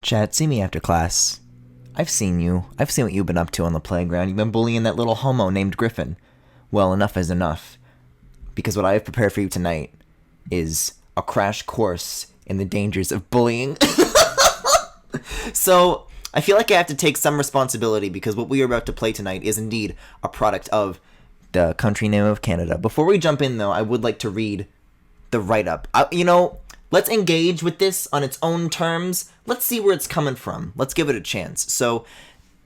Chad, see me after class. I've seen you. I've seen what you've been up to on the playground. You've been bullying that little homo named Griffin. Well, enough is enough. Because what I have prepared for you tonight is a crash course in the dangers of bullying. So, I feel like I have to take some responsibility because what we are about to play tonight is indeed a product of the country name of Canada. Before we jump in, though, I would like to read the write-up. Let's engage with this on its own terms. Let's see where it's coming from. Let's give it a chance. So,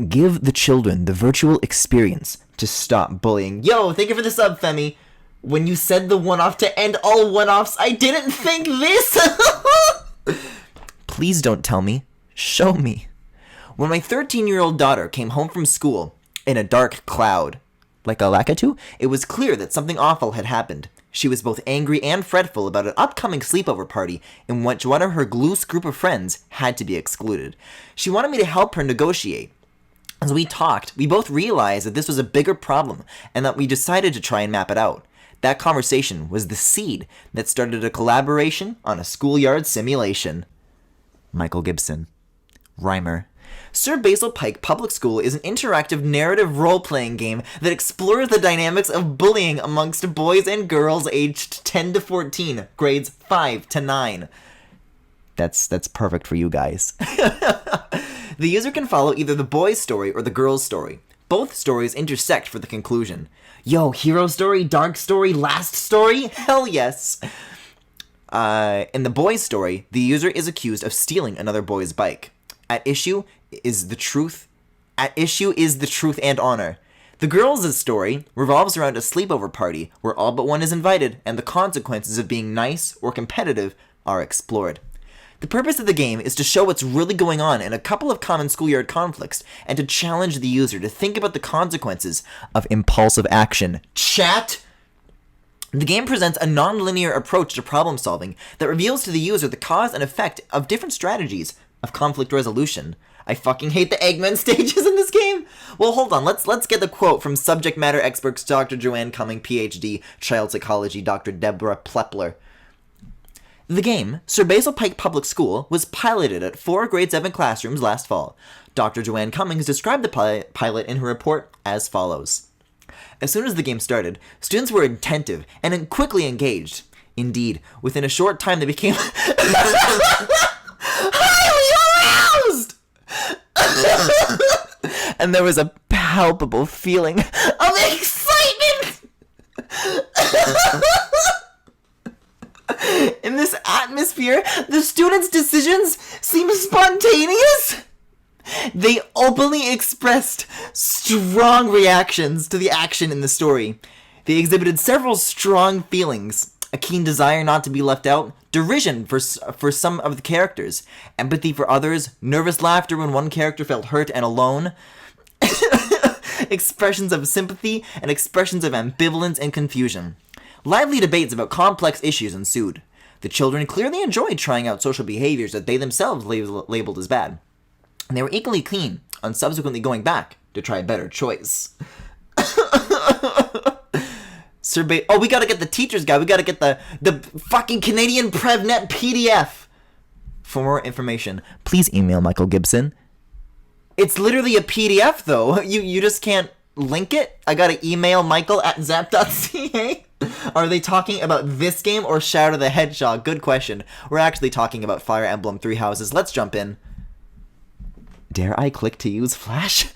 give the children the virtual experience to stop bullying. Yo, thank you for the sub, Femi. When you said the one-off to end all one-offs, I didn't think this! Please don't tell me. Show me. When my 13-year-old daughter came home from school in a dark cloud, like a Lakitu, it was clear that something awful had happened. She was both angry and fretful about an upcoming sleepover party in which one of her loose group of friends had to be excluded. She wanted me to help her negotiate. As we talked, we both realized that this was a bigger problem and that we decided to try and map it out. That conversation was the seed that started a collaboration on a schoolyard simulation. Michael Gibson. Rhymer. Sir Basil Pike Public School is an interactive narrative role-playing game that explores the dynamics of bullying amongst boys and girls aged 10 to 14, grades 5 to 9. That's perfect for you guys. The user can follow either the boy's story or the girl's story. Both stories intersect for the conclusion. Yo, hero story, dark story, last story? Hell yes! In the boy's story, the user is accused of stealing another boy's bike. At issue is the truth and honor. The girl's story revolves around a sleepover party where all but one is invited and the consequences of being nice or competitive are explored. The purpose of the game is to show what's really going on in a couple of common schoolyard conflicts and to challenge the user to think about the consequences of impulsive action. Chat! The game presents a non-linear approach to problem solving that reveals to the user the cause and effect of different strategies of conflict resolution. I fucking hate the Eggman stages in this game! Well, hold on, let's get the quote from subject matter experts Dr. Joanne Cumming, PhD, Child Psychology, Dr. Deborah Plepler. The game, Sir Basil Pike Public School, was piloted at 4 grade 7 classrooms last fall. Dr. Joanne Cummings described the pilot in her report as follows. As soon as the game started, students were attentive and quickly engaged. Indeed, within a short time they became highly aroused! And there was a palpable feeling of excitement! In this atmosphere, the students' decisions seemed spontaneous. They openly expressed strong reactions to the action in the story. They exhibited several strong feelings: a keen desire not to be left out, derision for some of the characters, empathy for others, nervous laughter when one character felt hurt and alone, expressions of sympathy, and expressions of ambivalence and confusion. Lively debates about complex issues ensued. The children clearly enjoyed trying out social behaviors that they themselves labeled as bad. And they were equally keen on subsequently going back to try a better choice. Oh, we gotta get the teacher's guide. We gotta get the fucking Canadian PrevNet PDF. For more information, please email Michael Gibson. It's literally a PDF, though. You just can't link it? I gotta email michael@zap.ca? Are they talking about this game or Shadow the Hedgehog? Good question. We're actually talking about Fire Emblem Three Houses. Let's jump in. Dare I click to use Flash?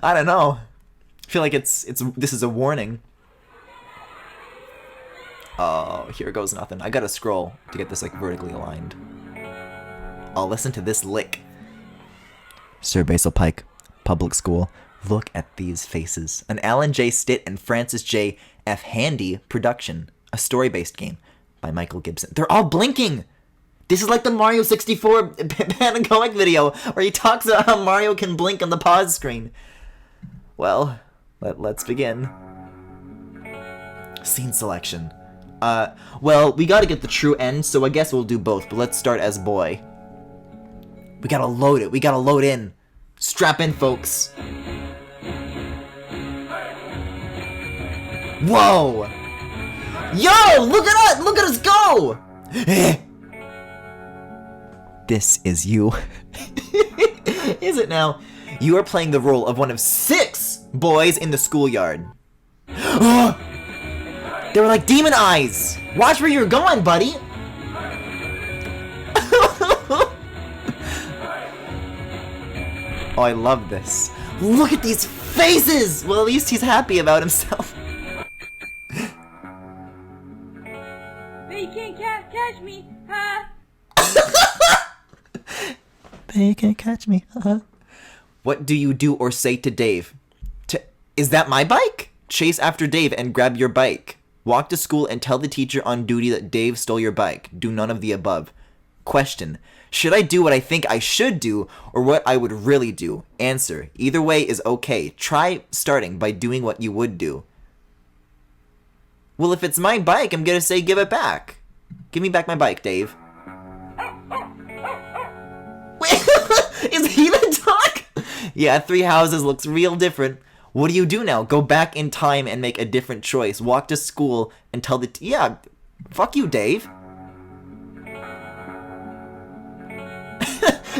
I don't know. I feel like this is a warning. Oh, here goes nothing. I gotta scroll to get this vertically aligned. I'll listen to this lick. Sir Basil Pike Public School. Look at these faces. An Alan J. Stitt and Francis J. F. Handy production. A story-based game by Michael Gibson. They're all blinking! This is like the Mario 64 Panagoic video where he talks about how Mario can blink on the pause screen. Well, let's begin. Scene selection. Well, we gotta get the true end, so I guess we'll do both, but let's start as boy. We gotta load it. We gotta load in. Strap in, folks. Whoa! Yo! Look at us! Look at us go! This is you. Is it now? You are playing the role of one of 6 boys in the schoolyard. They were like demon eyes! Watch where you're going, buddy! Oh, I love this. Look at these faces! Well, at least he's happy about himself. But you can't catch me, huh? But you can't catch me, huh? What do you do or say to Dave? Is that my bike? Chase after Dave and grab your bike. Walk to school and tell the teacher on duty that Dave stole your bike. Do none of the above. Question. Should I do what I think I should do or what I would really do? Answer. Either way is okay. Try starting by doing what you would do. Well, if it's my bike, I'm gonna say give it back. Give me back my bike, Dave. Wait, is he the dog? Yeah, 3 houses looks real different. What do you do now? Go back in time and make a different choice. Walk to school and tell the yeah, fuck you, Dave.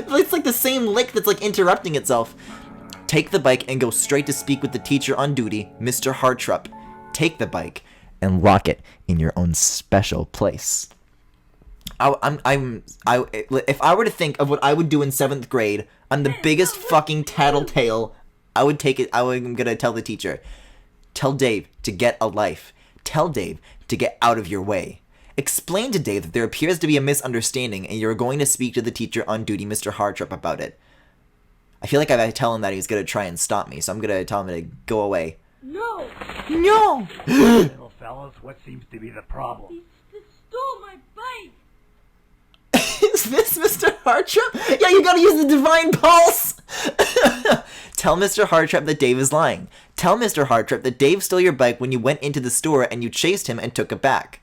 It's like the same lick that's like interrupting itself. Take the bike and go straight to speak with the teacher on duty, Mr. Hartrup. Take the bike and lock it in your own special place. If I were to think of what I would do in 7th grade, I'm the biggest fucking tattletale. I'm gonna tell the teacher. Tell Dave to get a life. Tell Dave to get out of your way. Explain to Dave that there appears to be a misunderstanding and you're going to speak to the teacher on duty, Mr. Hartrup, about it. I feel like if I tell him that, he's gonna try and stop me, so I'm gonna tell him to go away. No! No! Little fellas, what seems to be the problem? He stole my bike! Is this Mr. Hartrup? Yeah, you gotta use the divine pulse! Tell Mr. Hartrup that Dave is lying. Tell Mr. Hartrup that Dave stole your bike when you went into the store and you chased him and took it back.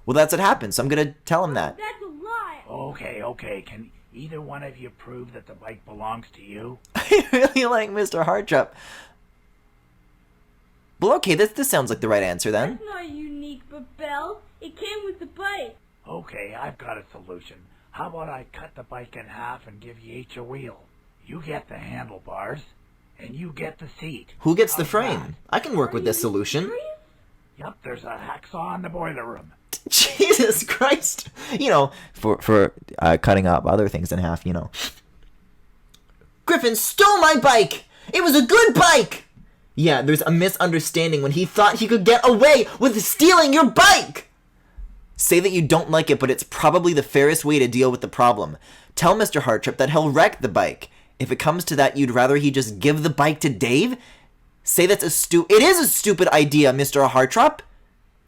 Well, that's what happened, so I'm gonna tell him that. That's a lie! Okay, can either one of you prove that the bike belongs to you? I really like Mr. Hartrup. Well, okay, this sounds like the right answer then. That's not unique, but Belle, it came with the bike. Okay, I've got a solution. How about I cut the bike in half and give you each a wheel? You get the handlebars, and you get the seat. Who gets the How's frame? that? I can work with this solution. Yup, there's a hacksaw in the boiler room. Jesus Christ! You know, for cutting up other things in half, you know. Griffin stole my bike! It was a good bike! Yeah, there's a misunderstanding when he thought he could get away with stealing your bike! Say that you don't like it, but it's probably the fairest way to deal with the problem. Tell Mr. Hartrup that he'll wreck the bike. If it comes to that, you'd rather he just give the bike to Dave? Say that's it is a stupid idea, Mr. Hartrup.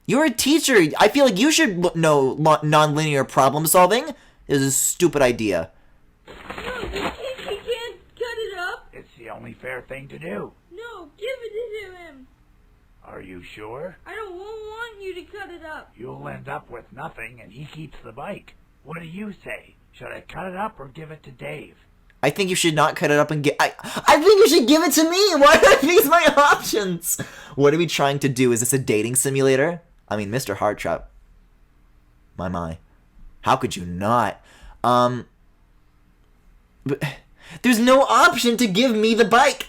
You're a teacher. I feel like you should know non-linear problem solving. This is a stupid idea. No, you can't cut it up. It's the only fair thing to do. No, give it to him. Are you sure? I don't want you to cut it up. You'll end up with nothing, and he keeps the bike. What do you say? Should I cut it up or give it to Dave? I think you should not cut it up and get. I think you should give it to me. Why are these my options? What are we trying to do? Is this a dating simulator? I mean, Mr. Hartrup. My. How could you not? But there's no option to give me the bike.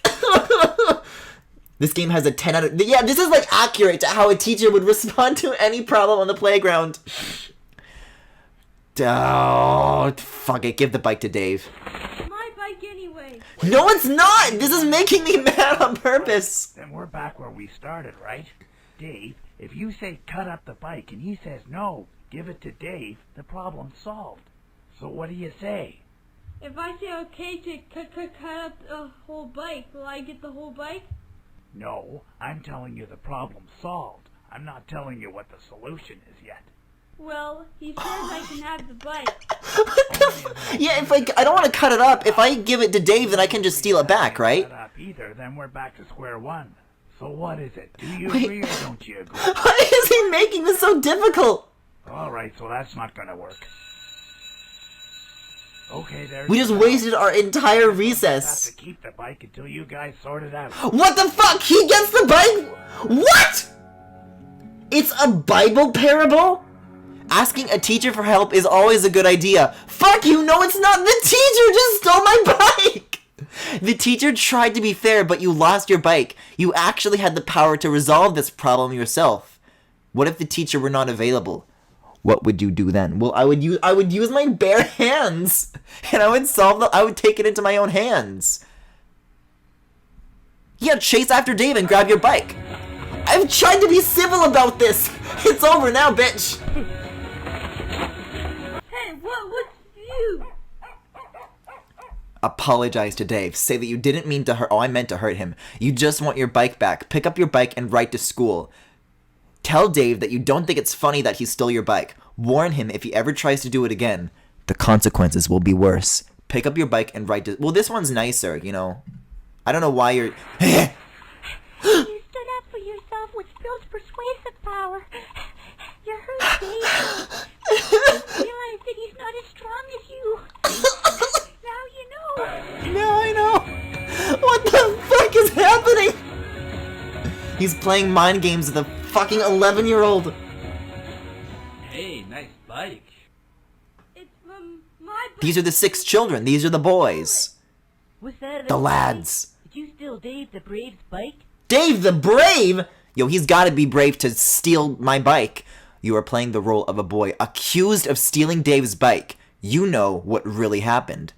This game has a 10 out of... Yeah, this is like accurate to how a teacher would respond to any problem on the playground. Oh, fuck it. Give the bike to Dave. My bike anyway. No, it's not. This is making me mad on purpose. Then we're back where we started, right? Dave, if you say cut up the bike and he says no, give it to Dave, the problem's solved. So what do you say? If I say okay to cut up the whole bike, will I get the whole bike? No, I'm telling you the problem's solved. I'm not telling you what the solution is yet. Well, he says I can have the bike. Yeah, if I don't want to cut it up. If I give it to Dave, then I can just steal it back, right? Cut up either, then we're back to square one. So what is it? Do you agree or don't you agree? Why is he making this so difficult? All right, so that's not going to work. Okay, there. We just wasted our entire recess. Have to keep the bike until you guys sort it out. What the fuck? He gets the bike? What? It's a Bible parable? Asking a teacher for help is always a good idea. Fuck you, no it's not! The teacher just stole my bike! The teacher tried to be fair, but you lost your bike. You actually had the power to resolve this problem yourself. What if the teacher were not available? What would you do then? Well, I would use my bare hands, and I would take it into my own hands. Yeah, chase after Dave and grab your bike. I've tried to be civil about this. It's over now, bitch. Hey, what's you? Apologize to Dave. Say that you didn't mean to hurt. Oh, I meant to hurt him. You just want your bike back. Pick up your bike and write to school. Tell Dave that you don't think it's funny that he stole your bike. Warn him if he ever tries to do it again, the consequences will be worse. Pick up your bike and write to... Well, this one's nicer, you know. I don't know why you're... You stood up for yourself, which builds persuasive power. You're hurt, Dave. You realize that he's not as strong as you. Now you know. Now I know. What the fuck is happening? He's playing mind games with a fucking 11-year-old. Hey, nice bike. It's my bike. These are the 6 children. These are the boys. Was that The lads. Did you steal Dave the Brave's bike? Dave the Brave? Yo, he's gotta be brave to steal my bike. You are playing the role of a boy accused of stealing Dave's bike. You know what really happened.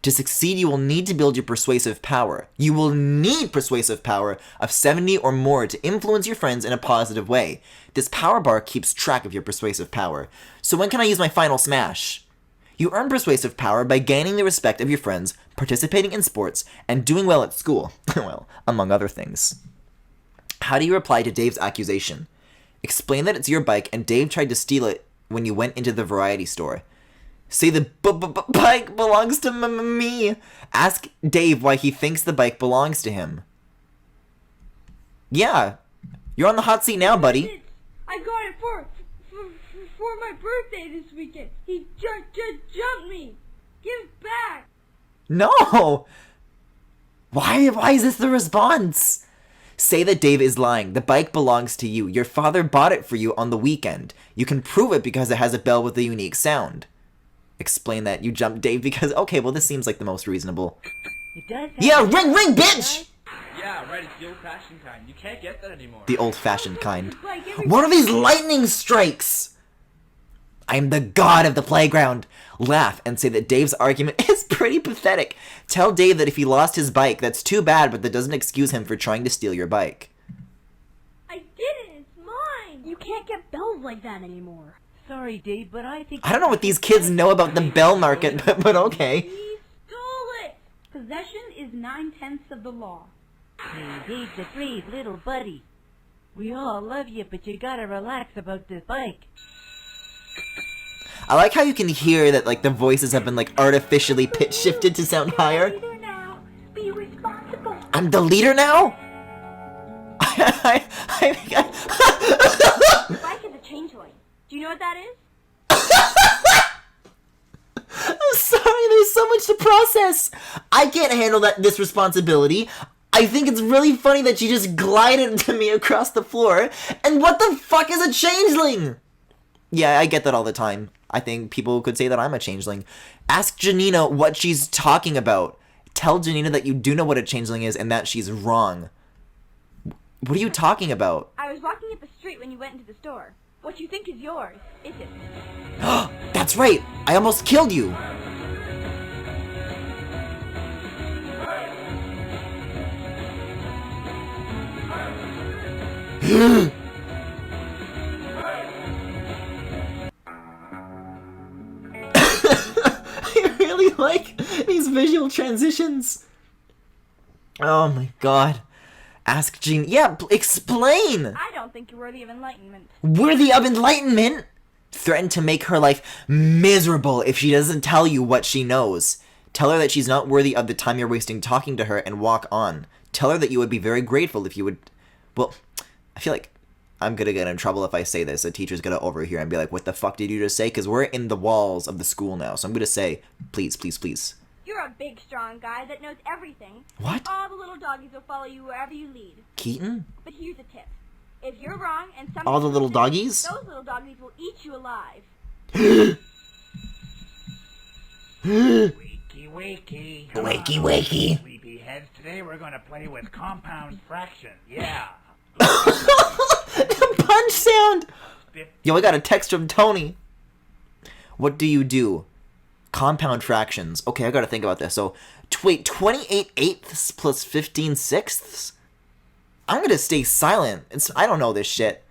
To succeed, you will need to build your persuasive power. You will need persuasive power of 70 or more to influence your friends in a positive way. This power bar keeps track of your persuasive power. So when can I use my final smash? You earn persuasive power by gaining the respect of your friends, participating in sports, and doing well at school. Well, among other things. How do you reply to Dave's accusation? Explain that it's your bike and Dave tried to steal it when you went into the variety store. Say the bike belongs to me. Ask Dave why he thinks the bike belongs to him. Yeah, you're on the hot seat now, buddy. I got it for my birthday this weekend. He just jumped me. Give it back. No. Why is this the response? Say that Dave is lying. The bike belongs to you. Your father bought it for you on the weekend. You can prove it because it has a bell with a unique sound. Explain that you jumped Dave because... Okay, well, this seems like the most reasonable. It does. Yeah, ring, bitch! Yeah, right, it's the old-fashioned kind. You can't get that anymore. The old-fashioned kind. What are these lightning strikes? I am the god of the playground. Laugh and say that Dave's argument is pretty pathetic. Tell Dave that if he lost his bike, that's too bad, but that doesn't excuse him for trying to steal your bike. I didn't. It's mine. You can't get bells like that anymore. Sorry, Dave, but I think... I don't know what these kids know about the bell market, but okay. He stole it. Possession is 9/10 of the law. Hey, Dave's a brave little buddy. We all love you, but you gotta relax about this bike. I like how you can hear that, like, the voices have been, like, artificially pitch shifted to sound higher. Leader now. Be responsible. I'm the leader now? The bike is a changeling. Do you know what that is? I'm sorry, there's so much to process. I can't handle this responsibility. I think it's really funny that she just glided to me across the floor. And what the fuck is a changeling? Yeah, I get that all the time. I think people could say that I'm a changeling. Ask Janina what she's talking about. Tell Janina that you do know what a changeling is and that she's wrong. What are you talking about? I was walking up the street when you went into the store. What you think is yours isn't. That's right! I almost killed you! I really like these visual transitions. Oh my god. Ask Jean. Yeah, explain! I don't think you're worthy of enlightenment. Worthy of enlightenment? Threaten to make her life miserable if she doesn't tell you what she knows. Tell her that she's not worthy of the time you're wasting talking to her and walk on. Tell her that you would be very grateful if you would... Well, I feel like I'm gonna get in trouble if I say this. A teacher's gonna overhear and be like, what the fuck did you just say? Because we're in the walls of the school now. So I'm gonna say, please, please, please. You're a big, strong guy that knows everything. What? All the little doggies will follow you wherever you lead. Keaton? But here's a tip. If you're wrong and somebody All the little proves it, doggies? those little doggies will eat you alive. Wakey, wakey. Come Wakey, on, wakey. Sleepyheads. Today we're gonna play with compound fraction. Yeah. Punch sound! Yo, I got a text from Tony. What do you do? Compound fractions. Okay, I gotta think about this. So, wait, 28 eighths plus 15 sixths? I'm gonna stay silent. I don't know this shit.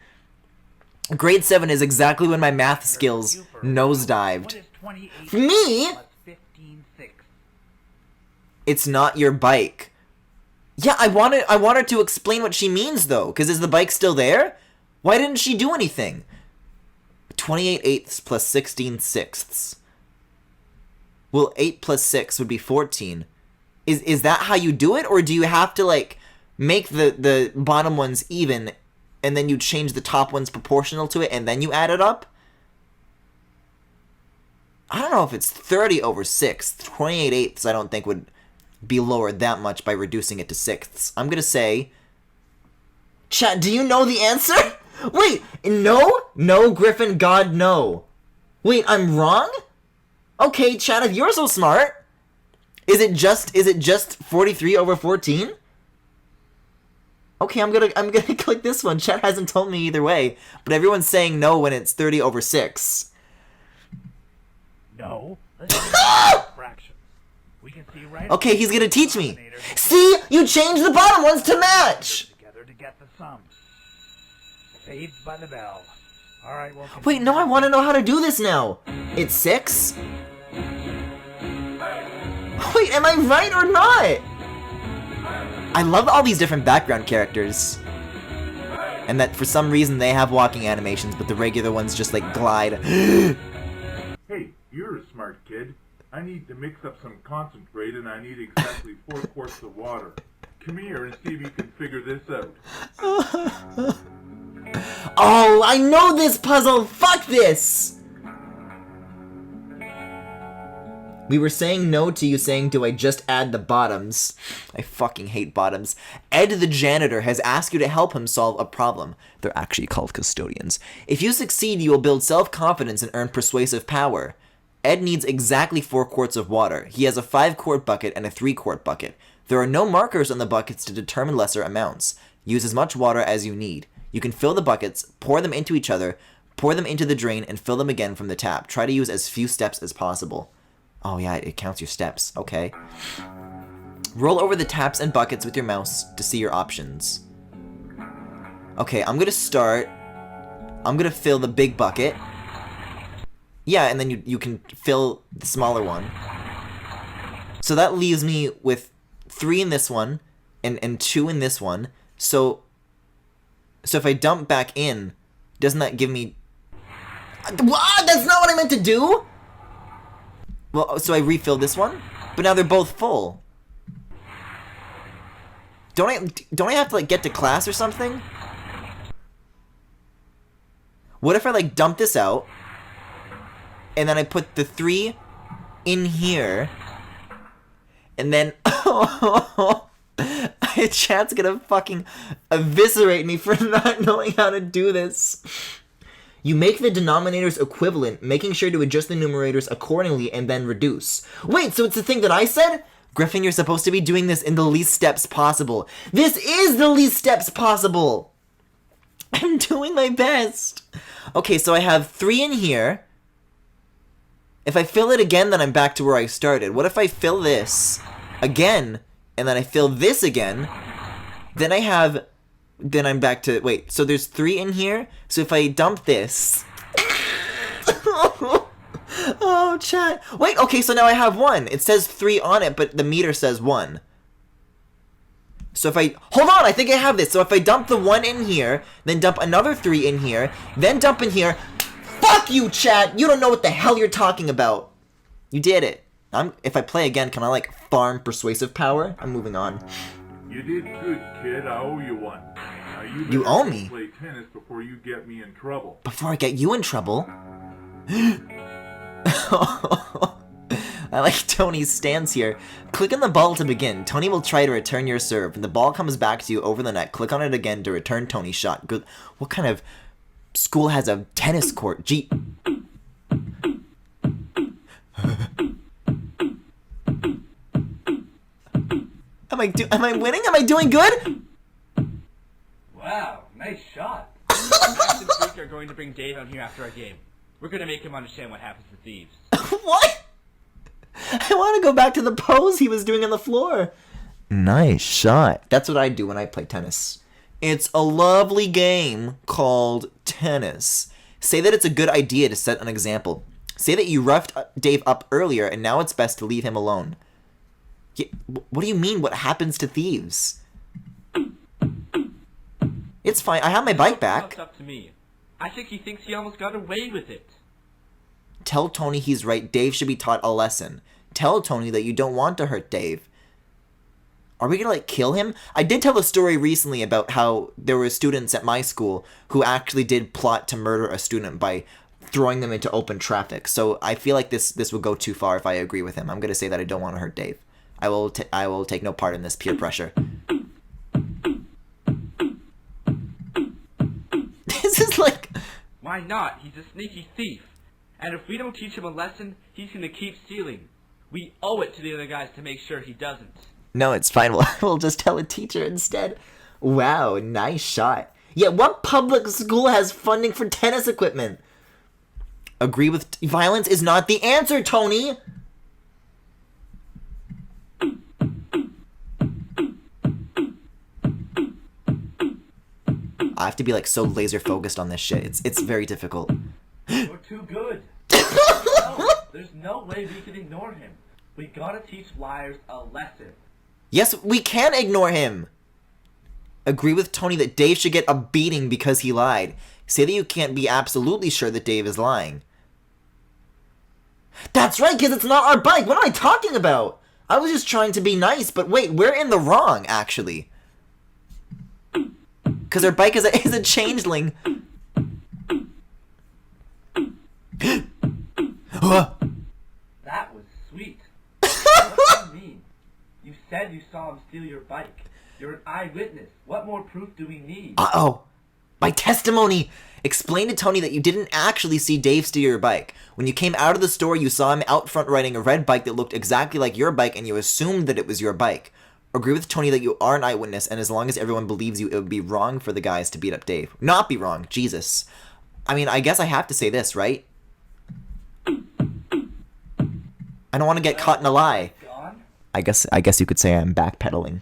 Grade 7 is exactly when my math skills nosedived. What is 28 For me, plus 15 sixths? it's not your bike. Yeah, I want her to explain what she means, though, because is the bike still there? Why didn't she do anything? 28 eighths plus 16 sixths. Well, 8 plus 6 would be 14. Is that how you do it? Or do you have to, like, make the bottom ones even, and then you change the top ones proportional to it, and then you add it up? I don't know if it's 30 over 6. 28 eighths I don't think would be lowered that much by reducing it to sixths. I'm gonna say... Chat, do you know the answer? Wait, no? No, Griffin, God, no. Wait, I'm wrong? Okay, chat, if you're so smart, is it just 43 over 14? Okay, I'm gonna click this one. Chat hasn't told me either way, but everyone's saying no when it's 30 over 6. No. Let's do fractions. We can see right. Okay, he's gonna teach me. See? You changed the bottom ones to match! Together to get the sum. Saved by the bell. All right, well. Wait, no, I want to know how to do this now. It's 6? Wait, am I right or not? I love all these different background characters. And that for some reason they have walking animations, but the regular ones just like glide. Hey, you're a smart kid. I need to mix up some concentrate and I need exactly 4 quarts of water. Come here and see if you can figure this out. Oh, I know this puzzle! Fuck this! We were saying no to you saying, do I just add the bottoms? I fucking hate bottoms. Ed the janitor has asked you to help him solve a problem. They're actually called custodians. If you succeed, you will build self-confidence and earn persuasive power. Ed needs exactly 4 quarts of water. He has a 5-quart bucket and a 3-quart bucket. There are no markers on the buckets to determine lesser amounts. Use as much water as you need. You can fill the buckets, pour them into each other, pour them into the drain, and fill them again from the tap. Try to use as few steps as possible. Oh yeah, it counts your steps. Okay. Roll over the taps and buckets with your mouse to see your options. Okay, I'm gonna start. I'm gonna fill the big bucket. Yeah, and then you can fill the smaller one. So that leaves me with 3 in this one, and 2 in this one. So if I dump back in, doesn't that give me... What? That's not what I meant to do? Well, so I refill this one, but now they're both full. Don't I have to, like, get to class or something? What if I, like, dump this out, and then I put the 3 in here, and then... Chat's gonna fucking eviscerate me for not knowing how to do this. You make the denominators equivalent, making sure to adjust the numerators accordingly and then reduce. Wait, so it's the thing that I said? Griffin, you're supposed to be doing this in the least steps possible. This is the least steps possible! I'm doing my best. Okay, so I have 3 in here. If I fill it again, then I'm back to where I started. What if I fill this again, and then I fill this again? Then I'm back to, wait, so there's 3 in here? So if I dump this... Oh, chat. Wait, okay, so now I have 1. It says 3 on it, but the meter says 1. So if I... Hold on, I think I have this. So if I dump the 1 in here, then dump another 3 in here, then dump in here... Fuck you, chat! You don't know what the hell you're talking about. You did it. If I play again, can I, like, farm persuasive power? I'm moving on. You did good, kid. I owe you one. Now You better owe go me? play tennis before you get me in trouble. Before I get you in trouble? I like Tony's stance here. Click on the ball to begin. Tony will try to return your serve. When the ball comes back to you over the net, click on it again to return Tony's shot. Good. What kind of school has a tennis court? Gee. Am I winning? Am I doing good? Wow, nice shot. Max and Freak are going to bring Dave out here after our game. We're going to make him understand what happens to thieves. What? I want to go back to the pose he was doing on the floor. Nice shot. That's what I do when I play tennis. It's a lovely game called tennis. Say that it's a good idea to set an example. Say that you roughed Dave up earlier and now it's best to leave him alone. Yeah, what do you mean, what happens to thieves? It's fine. I have my bike back. It's up to me. I think he thinks he almost got away with it. Tell Tony he's right. Dave should be taught a lesson. Tell Tony that you don't want to hurt Dave. Are we gonna, like, kill him? I did tell a story recently about how there were students at my school who actually did plot to murder a student by throwing them into open traffic. So I feel like this would go too far if I agree with him. I'm gonna say that I don't want to hurt Dave. I will take no part in this peer pressure. This is like... Why not? He's a sneaky thief. And if we don't teach him a lesson, he's going to keep stealing. We owe it to the other guys to make sure he doesn't. No, it's fine. We'll just tell a teacher instead. Wow, nice shot. Yeah, what public school has funding for tennis equipment? Agree with... Violence is not the answer, Tony! I have to be, like, so laser focused on this shit. It's very difficult. You're too good. No, there's no way we can ignore him. We gotta teach liars a lesson. Yes, we can ignore him. Agree with Tony that Dave should get a beating because he lied. Say that you can't be absolutely sure that Dave is lying. That's right, kids, it's not our bike. What am I talking about? I was just trying to be nice, but wait, we're in the wrong, actually. Because our bike is a changeling. That was sweet. What do you mean? You said you saw him steal your bike. You're an eyewitness. What more proof do we need? Uh-oh. My testimony! Explain to Tony that you didn't actually see Dave steal your bike. When you came out of the store, you saw him out front riding a red bike that looked exactly like your bike, and you assumed that it was your bike. Agree with Tony that you are an eyewitness, and as long as everyone believes you, it would be wrong for the guys to beat up Dave. Not be wrong. Jesus. I mean, I guess I have to say this, right? I don't want to get caught in a lie. I guess you could say I'm backpedaling.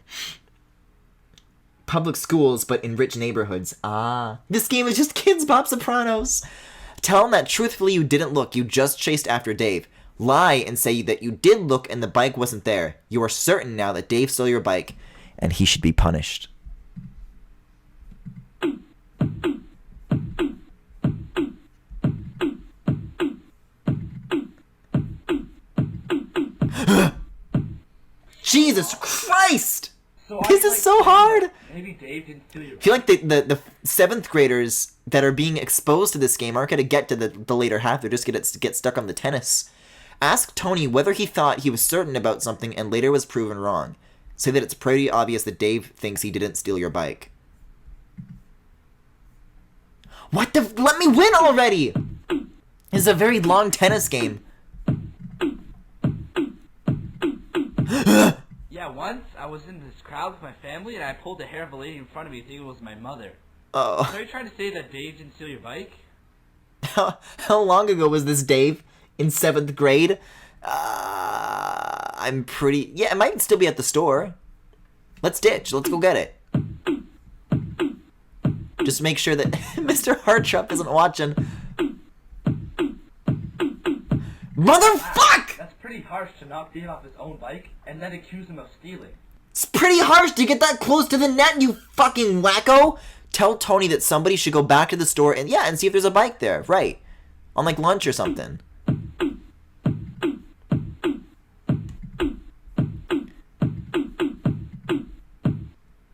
Public schools, but in rich neighborhoods. Ah. This game is just Kids Bop Sopranos. Tell them that truthfully you didn't look, you just chased after Dave. Lie and say that you did look and the bike wasn't there. You are certain now that Dave stole your bike, and he should be punished. Jesus Christ! This is so hard! Maybe Dave didn't steal your I feel like the 7th graders that are being exposed to this game aren't going to get to the later half. They're just going to get stuck on the tennis. Ask Tony whether he thought he was certain about something and later was proven wrong. Say that it's pretty obvious that Dave thinks he didn't steal your bike. What the... Let me win already! This is a very long tennis game. Yeah, once I was in this crowd with my family and I pulled the hair of a lady in front of me thinking it was my mother. Oh. So are you trying to say that Dave didn't steal your bike? How long ago was this, Dave? In 7th grade? I'm pretty... Yeah, it might still be at the store. Let's ditch. Let's go get it. Just make sure that Mr. Hartrop isn't watching. Motherfuck! That's pretty harsh to knock Dave off his own bike and then accuse him of stealing. It's pretty harsh to get that close to the net, you fucking wacko! Tell Tony that somebody should go back to the store and see if there's a bike there. Right. On, like, lunch or something.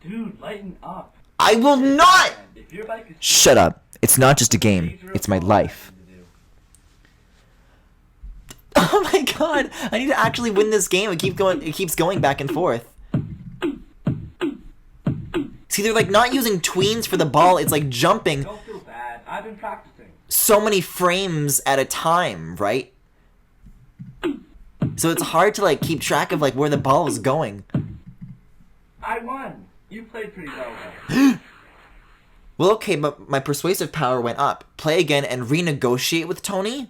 Dude, lighten up. I will not! If your bike is Shut up. It's not just a game. It's my life. Oh my god! I need to actually win this game. It keeps going back and forth. See, they're like not using tweens for the ball. It's like jumping Don't feel bad. I've been practicing. so many frames at a time, right? So it's hard to like keep track of like where the ball is going. I won. You played pretty well, though. Well, okay, but my persuasive power went up. Play again and renegotiate with Tony?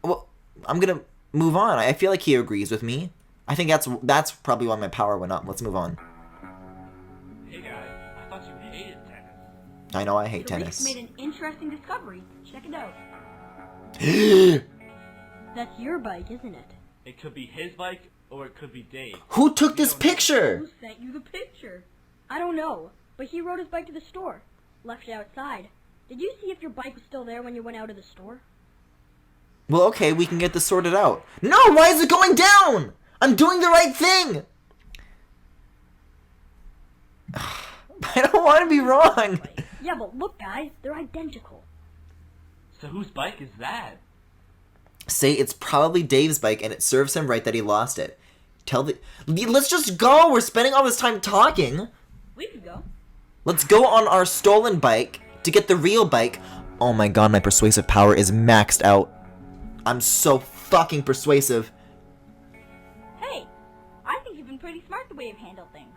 Well, I'm gonna move on. I feel like he agrees with me. I think that's probably why my power went up. Let's move on. Hey guys, I thought you hated tennis. I know I hate The tennis. Reef made an interesting discovery. Check it out. That's your bike, isn't it? It could be his bike, or it could be Dave. Who took this picture? Who sent you the picture? I don't know, but he rode his bike to the store. Left it outside. Did you see if your bike was still there when you went out of the store? Well, okay, we can get this sorted out. No, why is it going down? I'm doing the right thing. I don't want to be wrong. Yeah, but look, guys, they're identical. So whose bike is that? Say it's probably Dave's bike and it serves him right that he lost it. Let's just go. We're spending all this time talking. We could go. Let's go on our stolen bike to get the real bike. Oh my god, my persuasive power is maxed out. I'm so fucking persuasive. Hey, I think you've been pretty smart the way you've handled things.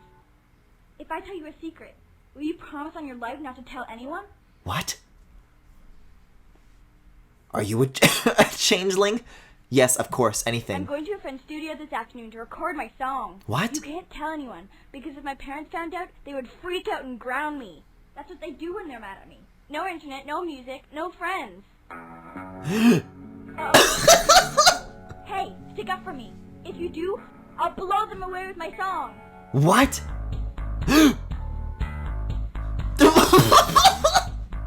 If I tell you a secret, will you promise on your life not to tell anyone? What? Are you a changeling? Yes, of course, I'm anything. going to a friend's studio this afternoon to record my song. What? You can't tell anyone, because if my parents found out, they would freak out and ground me. That's what they do when they're mad at me. No internet, no music, no friends. Hey, stick up for me. If you do, I'll blow them away with my song. What?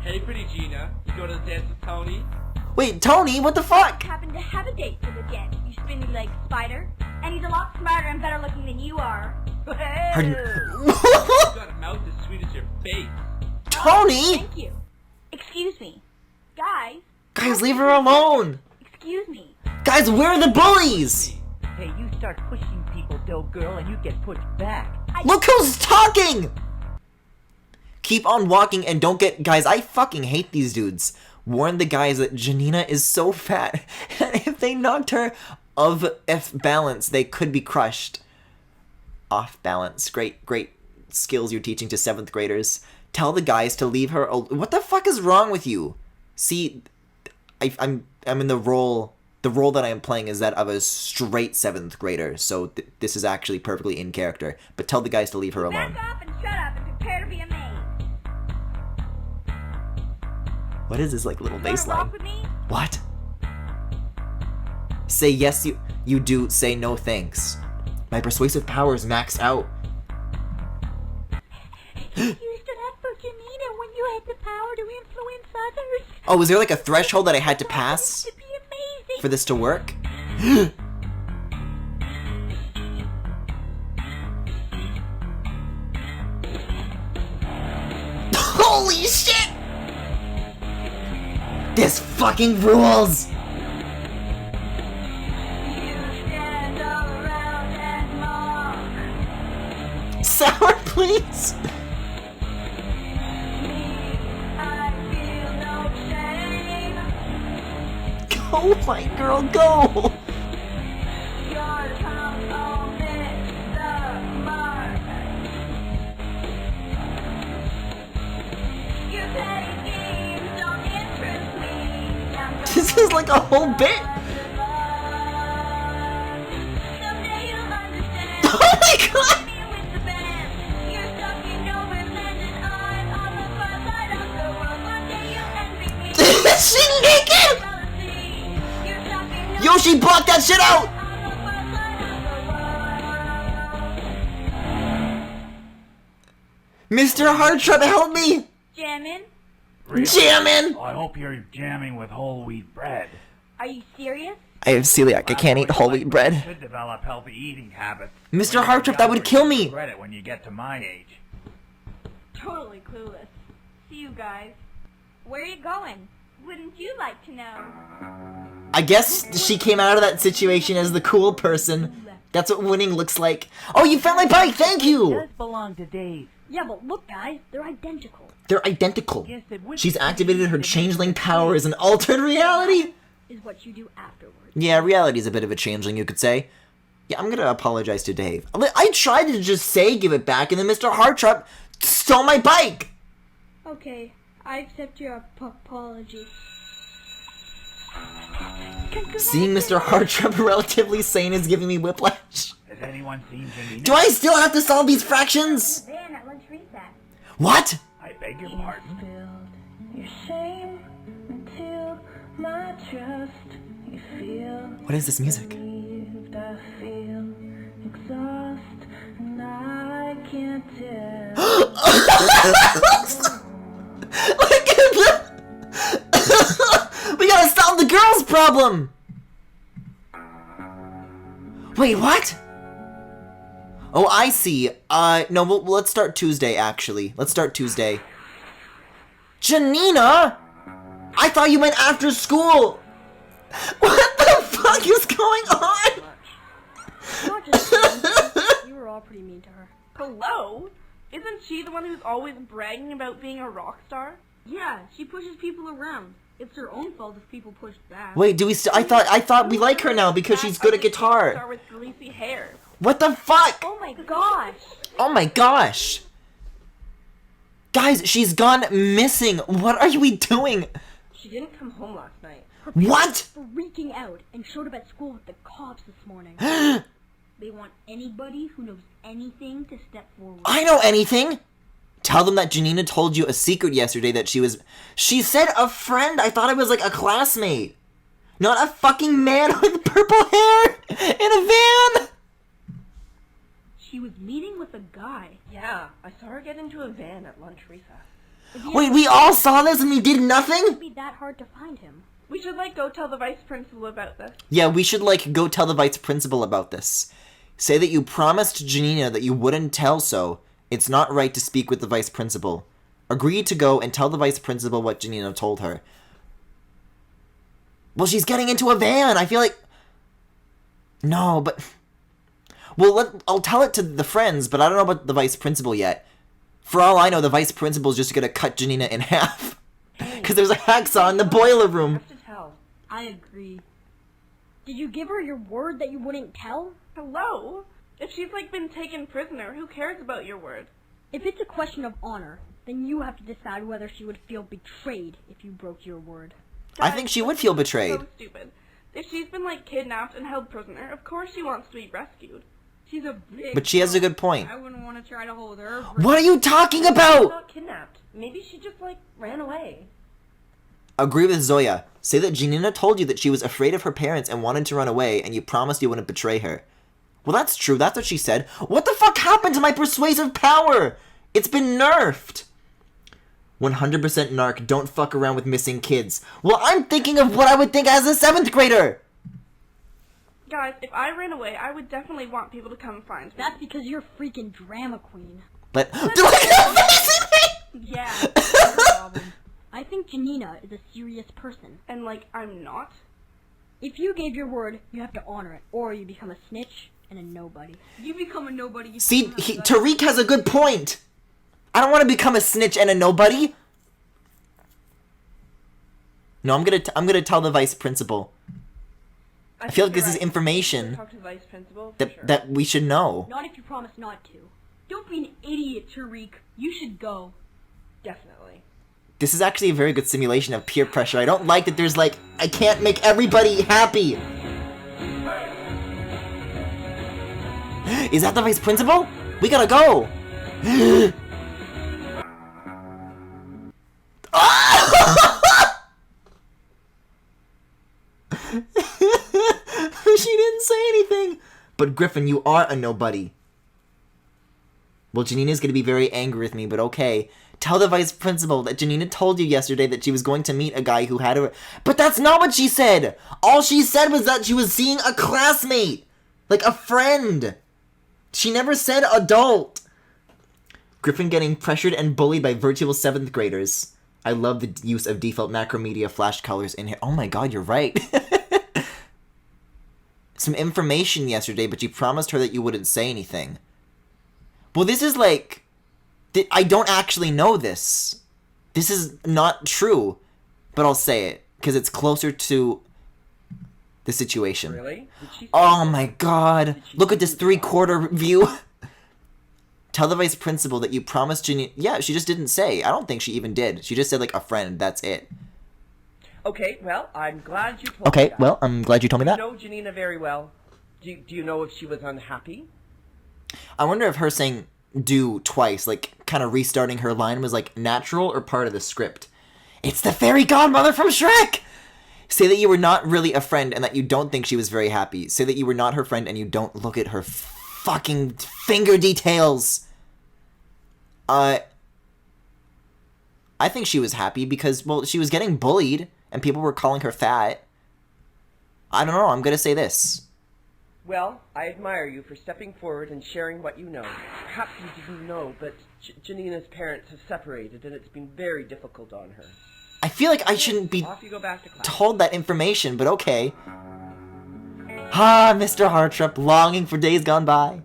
Hey, pretty Gina. You go to the dance with Tony? Wait, Tony, what the fuck? Happened to have a date for the dance, you spindly leg spider. And he's a lot smarter and better looking than you are. You got a mouth as sweet as your face. Tony! Thank you. Excuse me. Guys. Guys, leave her alone! Excuse me. Guys, where are the bullies? Hey, you start pushing people, dough girl, and you get pushed back. Look who's talking! Keep on walking and don't get... Guys, I fucking hate these dudes. Warn the guys that Janina is so fat. If they knocked her off balance, they could be crushed. Off balance. Great skills you're teaching to 7th graders. Tell the guys to leave her... What the fuck is wrong with you? See, I'm in the role... The role that I am playing is that of a straight 7th grader, so this is actually perfectly in character. But tell the guys to leave her alone. Back off and shut up and prepare to be a maid. What is this, like, little Wanna bass line? rock with me? What? Say yes, you do. Say no, thanks. My persuasive power is maxed out. You stood up for Janina when you had the power to influence others. Oh, is there like a threshold that I had to pass To be amazing. for this to work? Holy shit! This fucking rules! Stand all around and mock. Sour, please! I feel no shame. Go, my girl, go! Your tongue omits the mark. Your petty games don't interest me. I'm This is like a whole bit! Someday you'll understand. Oh my god! Me with the band. You're stuck in nowhere land and I'm on the far side of the world. One day you'll envy me. Is she naked? Jealousy. You're stuck in Yoshi, block that shit out! on the far side of the world. Mr. Hardtrap, help me! Jammin'? Really? Jamming! I hope you're jamming with whole wheat bread. Are you serious? I have celiac, I can't eat whole wheat bread. Should develop healthy eating habits. Mr. Hardtrap, that would kill me! Regret it when you get to my age. Totally clueless. See you guys. Where are you going? Wouldn't you like to know? I guess she came out of that situation as the cool person. That's what winning looks like. Oh, you found my bike! Thank It you! does belong to Dave. Yeah, but look, guys, they're identical. They're identical. Yes, it would. She's activated her changeling powers in altered reality. Is what you do afterwards. Yeah, reality's a bit of a changeling, you could say. Yeah, I'm gonna apologize to Dave. I tried to just say give it back, and then Mr. Hartrap stole my bike! Okay, I accept your apology. Seeing Mr. Hartrap relatively sane is giving me whiplash. Has anyone seen Janina? Do I still have to solve these fractions? Van at lunch recess. What? I beg your pardon. Your shame until my trust you feel What is this music? relieved. I feel exhausted and I can't tell. We gotta solve the girls' problem! Wait, what? Oh, I see. No, let's start Tuesday, actually. Let's start Tuesday. Janina? I thought you meant after school! What the fuck is going on? Not just you. You were all pretty mean to her. Hello? Isn't she the one who's always bragging about being a rock star? Yeah, she pushes people around. It's her own fault if people push back. Wait, do we I thought we like her now because she's good at Star guitar. with greasy hair. What the fuck? Oh my gosh! Oh my gosh. Guys, she's gone missing. What are we doing? She didn't come home last night. What? Freaking out and showed up at school with the cops this morning. They want anybody who knows anything to step forward. I know anything. Tell them that Janina told you a secret yesterday that she said a friend. I thought it was like a classmate. Not a fucking man with purple hair in a van. She was meeting with a guy. Yeah, I saw her get into a van at lunch recess. Wait, we all saw this and we did nothing? It'd be that hard to find him. We should, go tell the vice principal about this. Yeah, we should, go tell the vice principal about this. Say that you promised Janina that you wouldn't tell so. It's not right to speak with the vice principal. Agree to go and tell the vice principal what Janina told her. Well, she's getting into a van. I feel like... No, but... Well, I'll tell it to the friends, but I don't know about the vice principal yet. For all I know, the vice principal's just gonna cut Janina in half. Because there's a hacksaw in the boiler room. Have to tell. I agree. Did you give her your word that you wouldn't tell? Hello? If she's, been taken prisoner, who cares about your word? If it's a question of honor, then you have to decide whether she would feel betrayed if you broke your word. I think she would feel betrayed. So stupid. If she's been, kidnapped and held prisoner, of course she wants to be rescued. She's a big... But she has a good point. I wouldn't want to try to hold her. What are you talking She's about? not kidnapped. Maybe she just, ran away. Agree with Zoya. Say that Janina told you that she was afraid of her parents and wanted to run away, and you promised you wouldn't betray her. Well, that's true. That's what she said. What the fuck happened to my persuasive power? It's been nerfed. 100% narc. Don't fuck around with missing kids. Well, I'm thinking of what I would think as a 7th grader. Guys, if I ran away, I would definitely want people to come find me. That's because you're a freaking drama queen. But... facing me! Yeah, that's the problem. I think Janina is a serious person. And, I'm not? If you gave your word, you have to honor it, or you become a snitch and a nobody. You become a nobody. You See, Tariq has a good point. I don't want to become a snitch and a nobody. No, I'm gonna tell the vice principal. I feel like this is information Talk to the vice principal. that we should know. Not if you promise not to. Don't be an idiot, Tariq. You should go. Definitely. This is actually a very good simulation of peer pressure. I don't like that there's I can't make everybody happy. Is that the vice principal? We gotta go. She didn't say anything. But Griffin, you are a nobody. Well, Janina's gonna be very angry with me, but okay. Tell the vice principal that Janina told you yesterday that she was going to meet a guy who had her. But that's not what she said! All she said was that she was seeing a classmate! Like a friend! She never said adult! Griffin getting pressured and bullied by virtual 7th graders. I love the use of default Macromedia flash colors in here. Oh my god, you're right. Some information yesterday, but you promised her that you wouldn't say anything. Well, this is like... I don't actually know this. This is not true. But I'll say it, because it's closer to the situation. Really? Did she say Oh that? my god. Look at this 3/4 view. Tell the vice principal that you promised Janina... Yeah, she just didn't say. I don't think she even did. She just said, like, a friend. That's it. Okay, well, I'm glad you told me Okay, that. well, I'm glad you told me You that. know Janina very well. Do you know if she was unhappy? I wonder if her saying do twice, like, kind of restarting her line was, like, natural or part of the script. It's the fairy godmother from Shrek! Say that you were not really a friend and that you don't think she was very happy. Say that you were not her friend and you don't look at her fucking finger details. I think she was happy because, well, she was getting bullied and people were calling her fat. I don't know, I'm gonna say this. Well, I admire you for stepping forward and sharing what you know. Perhaps you didn't know, but Janina's parents have separated and it's been very difficult on her. I feel like I shouldn't be Off you go back to class. told that information, but okay. Ah, Mr. Hartrup, longing for days gone by.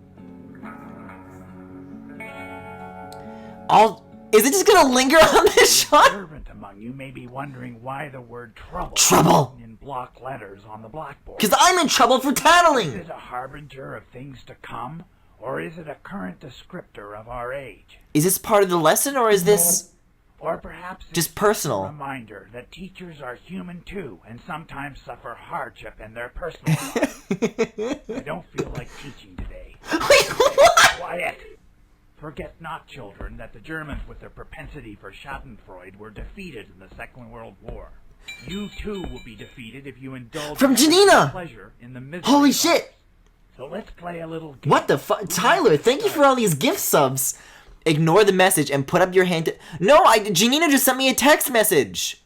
Is it just gonna linger on this shot? Observant among you may be wondering why the word trouble Trouble! is in block letters on the blackboard. Because I'm in trouble for Is tattling! it a harbinger of things to come, or is it a current descriptor of our age? Is this part of the lesson, or is this Or perhaps just it's a personal? reminder that teachers are human too, and sometimes suffer hardship in their personal lives. I don't feel like teaching today. Wait, what? Quiet! Forget not, children, that the Germans with their propensity for schadenfreude were defeated in the Second World War. You too will be defeated if you indulge From in Janina! pleasure in the misery Holy of shit! others. So let's play a little game. What the fuck? Tyler, thank you for all these gift subs. Ignore the message and put up your hand to... No, Janina just sent me a text message.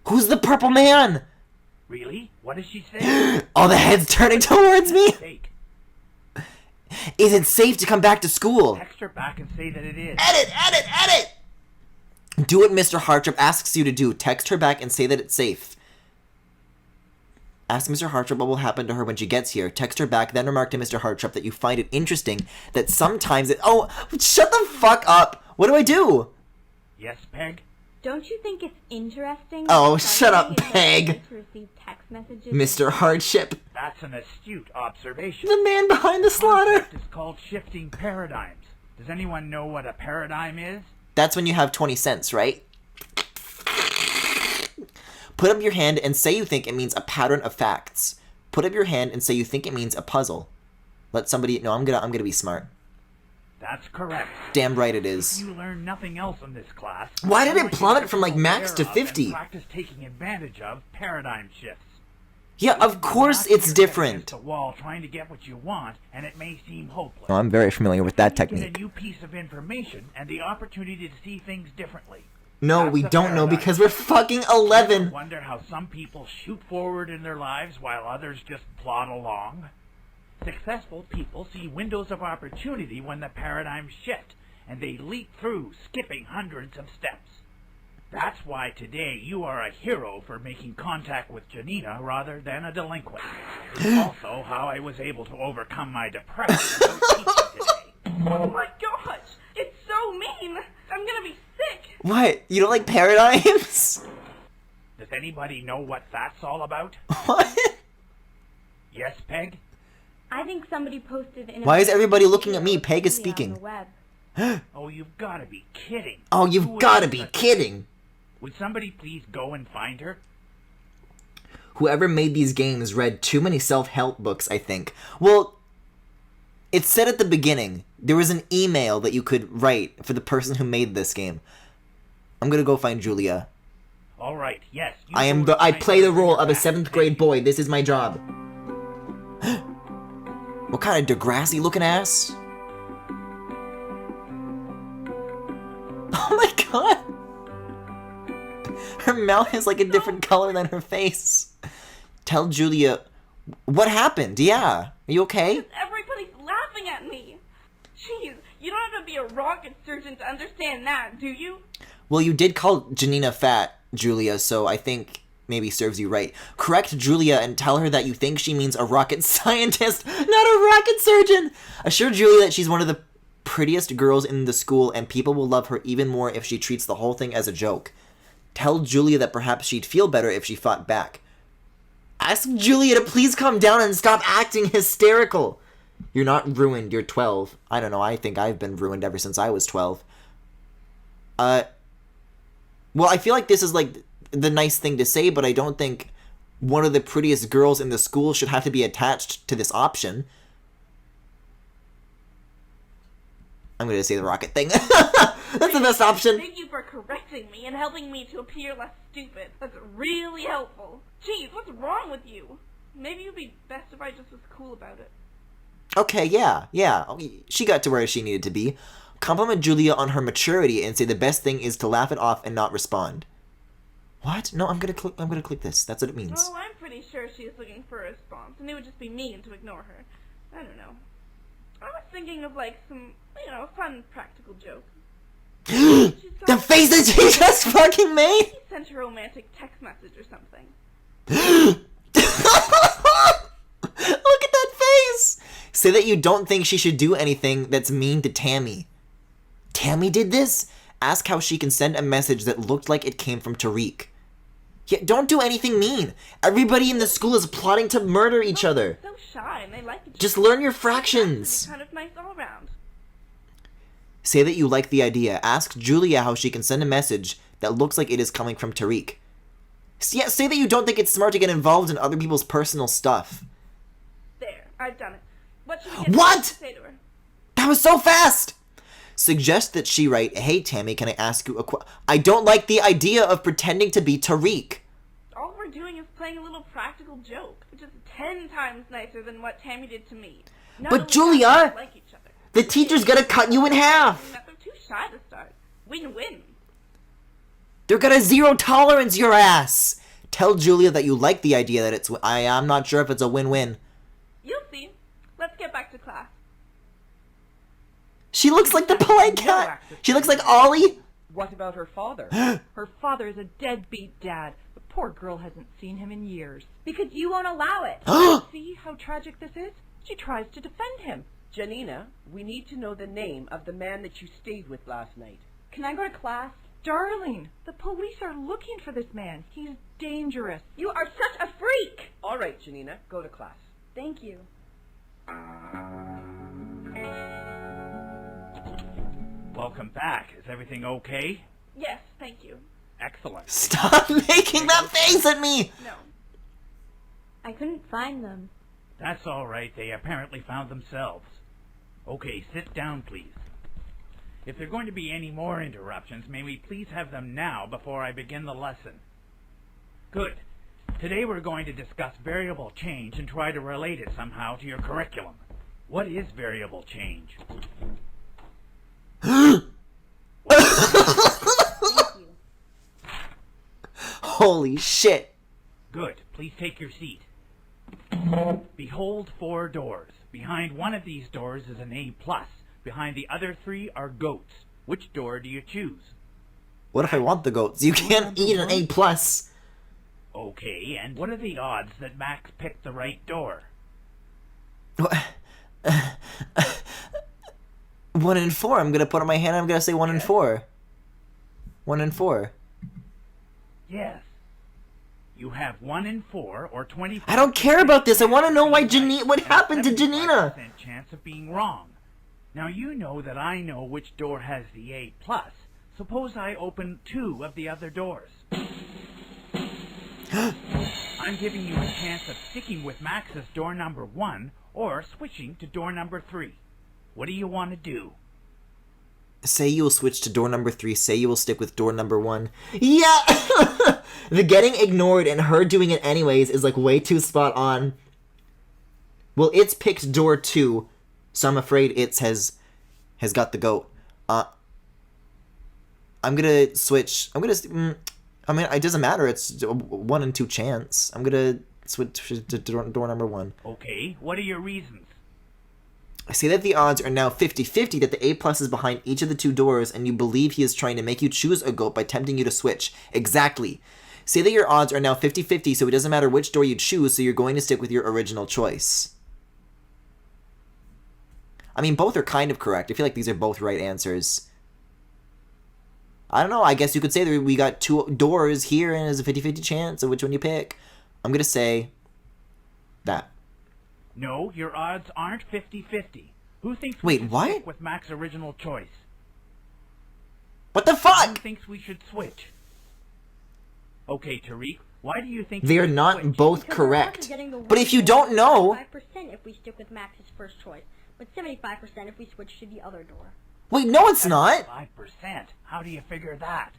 Who's the purple man? Really? What does she say? All the heads turning towards me. Take. Is it safe to come back to school? Text her back and say that it is. Edit! Do what Mr. Hartrup asks you to do. Text her back and say that it's safe. Ask Mr. Hartrup what will happen to her when she gets here. Text her back, then remark to Mr. Hartrup that you find it interesting that sometimes it... Oh, shut the fuck up! What do I do? Yes, Peg? Don't you think it's interesting? Oh, that shut up, suddenly it's Peg. okay to receive text messages Mr. Hardship. That's an astute observation. The man behind the slaughter. It's called shifting paradigms. Does anyone know what a paradigm is? That's when you have 20 cents, right? Put up your hand and say you think it means a pattern of facts. Put up your hand and say you think it means a puzzle. Let somebody... No, I'm gonna be smart. That's correct. Damn right it is. You learn nothing else in this class. Why did I it want you plummet to from, like, become max to aware of 50? and practice taking advantage of paradigm shifts. Yeah, of course Knock it's your head different. against the wall trying to get what you want, and it may seem hopeless. Oh, I'm very familiar with that Get technique. a new piece of information and the opportunity to see things differently. No, That's we the don't know paradigm. because we're fucking Ever 11. wonder how some people shoot forward in their lives while others just plod along? Successful people see windows of opportunity when the paradigms shift, and they leap through, skipping hundreds of steps. That's why today you are a hero for making contact with Janina rather than a delinquent. It's also how I was able to overcome my depression about teaching today. Oh my gosh! It's so mean! I'm gonna be sick! What? You don't like paradigms? Does anybody know what that's all about? What? Yes, Peg? I think somebody posted in. Why is everybody looking at me? Peg is on speaking. the web. Oh, you've got to be kidding. Oh, Who you've would gotta do be such a- kidding. Would somebody please go and find her? Whoever made these games read too many self-help books, I think. Well, it said at the beginning, there was an email that you could write for the person who made this game. I'm gonna go find Julia. All right, yes. you I am go I and play find the her role when of a you're 7th back. grade boy. This is my job. What kind of Degrassi looking ass? Oh my god! Her mouth is like a different color than her face. Tell Julia... What happened? Yeah. Are you okay? Everybody's laughing at me! Jeez, you don't have to be a rocket surgeon to understand that, do you? Well, you did call Janina fat, Julia, so I think maybe serves you right. Correct Julia and tell her that you think she means a rocket scientist, not a rocket surgeon. Assure Julia that she's one of the prettiest girls in the school and people will love her even more if she treats the whole thing as a joke. Tell Julia that perhaps she'd feel better if she fought back. Ask Julia to please calm down and stop acting hysterical. You're not ruined, you're 12. I don't know, I think I've been ruined ever since I was 12. Well, I feel like this is like the nice thing to say, but I don't think one of the prettiest girls in the school should have to be attached to this option. I'm gonna say the rocket thing. That's the best option. Thank you for correcting me and helping me to appear less stupid. That's really helpful. Jeez, what's wrong with you? Maybe it'd be best if I just was cool about it. Okay, yeah. She got to where she needed to be. Compliment Julia on her maturity and say the best thing is to laugh it off and not respond. What? No, I'm gonna click this. That's what it means. Oh, I'm pretty sure she is looking for a response, and it would just be mean to ignore her. I don't know. I was thinking of like some, fun practical joke. The face that she just fucking made! She sent her a romantic text message or something. Look at that face! Say that you don't think she should do anything that's mean to Tammy. Tammy did this? Ask how she can send a message that looked like it came from Tariq. Yeah, don't do anything mean. Everybody in the school is plotting to murder each other. So shy, and they like each other. Just learn your fractions. Kind of nice all around. Say that you like the idea. Ask Julia how she can send a message that looks like it is coming from Tariq. Yeah, say that you don't think it's smart to get involved in other people's personal stuff. There, I've done it. What should we What? say to her? That was so fast! Suggest that she write, "Hey Tammy, can I ask you a I don't like the idea of pretending to be Tariq." All we're doing is playing a little practical joke, which is 10 times nicer than what Tammy did to me. Not But only Julia, that, we like each other. the teacher's gonna cut you in half. They're too shy to start. Win-win. They're gonna zero tolerance your ass. Tell Julia that you like the idea that it's. I'm not sure if it's a win-win. You'll see. Let's get back to class. She looks like the polite cat. She looks like Ollie. What about her father? Her father is a deadbeat dad. The poor girl hasn't seen him in years. Because you won't allow it. See how tragic this is? She tries to defend him. Janina, we need to know the name of the man that you stayed with last night. Can I go to class? Darling, the police are looking for this man. He's dangerous. You are such a freak! All right, Janina, go to class. Thank you. Welcome back. Is everything okay? Yes, thank you. Excellent. Stop making that face at me. No. I couldn't find them. That's all right. They apparently found themselves. Okay, sit down, please. If there are going to be any more interruptions, may we please have them now before I begin the lesson? Good. Today we're going to discuss variable change and try to relate it somehow to your curriculum. What is variable change? Thank you. Holy shit. Good. Please take your seat. Behold 4 doors. Behind one of these doors is an A+. Behind the other 3 are goats. Which door do you choose? What if I want the goats? You can't eat an A+. Okay, and what are the odds that Max picked the right door? 1 in 4. I'm gonna put on my hand. I'm gonna say 1 in 4. 1 in 4. Yes. You have 1 in 4, or 20. I don't care about this. I want to know why what happened to Janina. Chance of being wrong. Now you know that I know which door has the A+. Suppose I open 2 of the other doors. I'm giving you a chance of sticking with Max's door number 1 or switching to door number 3. What do you want to do? Say you will switch to door number 3. Say you will stick with door number 1. Yeah! The getting ignored and her doing it anyways is like way too spot on. Well, it's picked door 2, so I'm afraid it's has got the goat. I'm gonna switch. I mean, it doesn't matter. It's a 1 in 2 chance. I'm gonna switch to door number 1. Okay, what are your reasons? Say that the odds are now 50-50 that the A+ is behind each of the 2 doors, and you believe he is trying to make you choose a goat by tempting you to switch. Exactly. Say that your odds are now 50-50, so it doesn't matter which door you choose, so you're going to stick with your original choice. I mean, both are kind of correct. I feel like these are both right answers. I don't know. I guess you could say that we got 2 doors here, and there's a 50-50 chance of which one you pick. I'm going to say that. No, your odds aren't 50-50. Who thinks Wait, we should what? stick with Mac's original choice? What the Who fuck? thinks we should switch? Okay, Tariq, why do you think They we are should not switch? both Because we're also correct. getting the But if you don't know... 5% if we stick with Max's first choice, but 75% if we switch to the other door. Wait, no it's not! 5%. How do you figure that?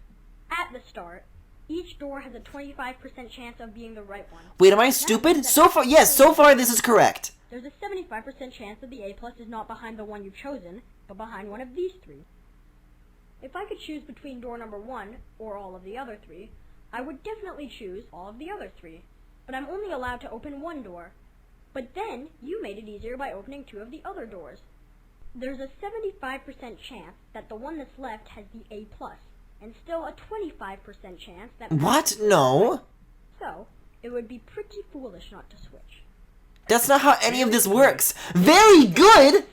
At the start, each door has a 25% chance of being the right one. Wait, am I stupid? So far, yes, so far this is correct. There's a 75% chance that the A+ is not behind the one you've chosen, but behind one of these 3. If I could choose between door number 1 or all of the other 3, I would definitely choose all of the other 3. But I'm only allowed to open 1 door. But then, you made it easier by opening 2 of the other doors. There's a 75% chance that the one that's left has the A+, and still a 25% chance that... What? No. So, it would be pretty foolish not to switch. That's not how any of this works. Very good!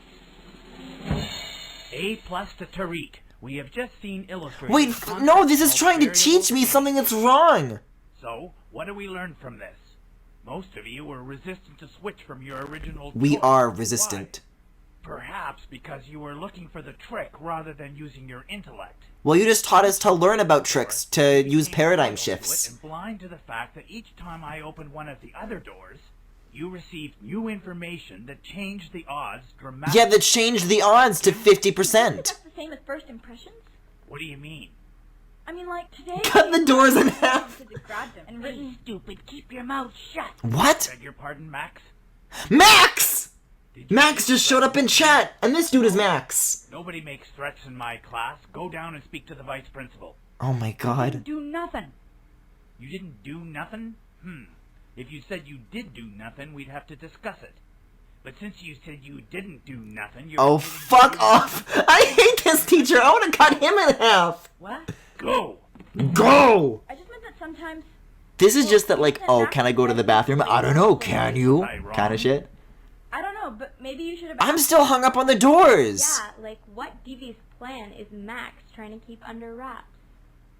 A+ to Tariq. We have just seen illustrated... Wait, no, this is trying to teach me something that's wrong. So, what do we learn from this? Most of you were resistant to switch from your original We choice. are resistant. Why? Perhaps because you were looking for the trick rather than using your intellect. Well, you just taught us to learn about tricks, to You use became paradigm loyal to shifts. it and blind to the fact that each time I opened one of the other doors, you received new information that changed the odds dramatically. Yeah, that changed the odds to 50%. That's the same as first impressions? What do you mean? I mean, like, today... Cut the doors in half. And written... Stupid, keep your mouth shut. What? Beg your pardon, Max? Max! Did you Max just showed up in chat, and this dude is Max. Nobody makes threats in my class. Go down and speak to the vice principal. Oh my god. Do nothing. You didn't do nothing? If you said you did do nothing, we'd have to discuss it. But since you said you didn't do nothing, you're... Oh, fuck off! I hate this teacher! I want to cut him in half! What? Go! Go! I just meant that sometimes... This is just that, like, oh, can I go to the bathroom? I don't know, can you? Kind of shit. I don't know, but maybe you should have... I'm still hung up on the doors! Yeah, like, what devious plan is Max trying to keep under wraps?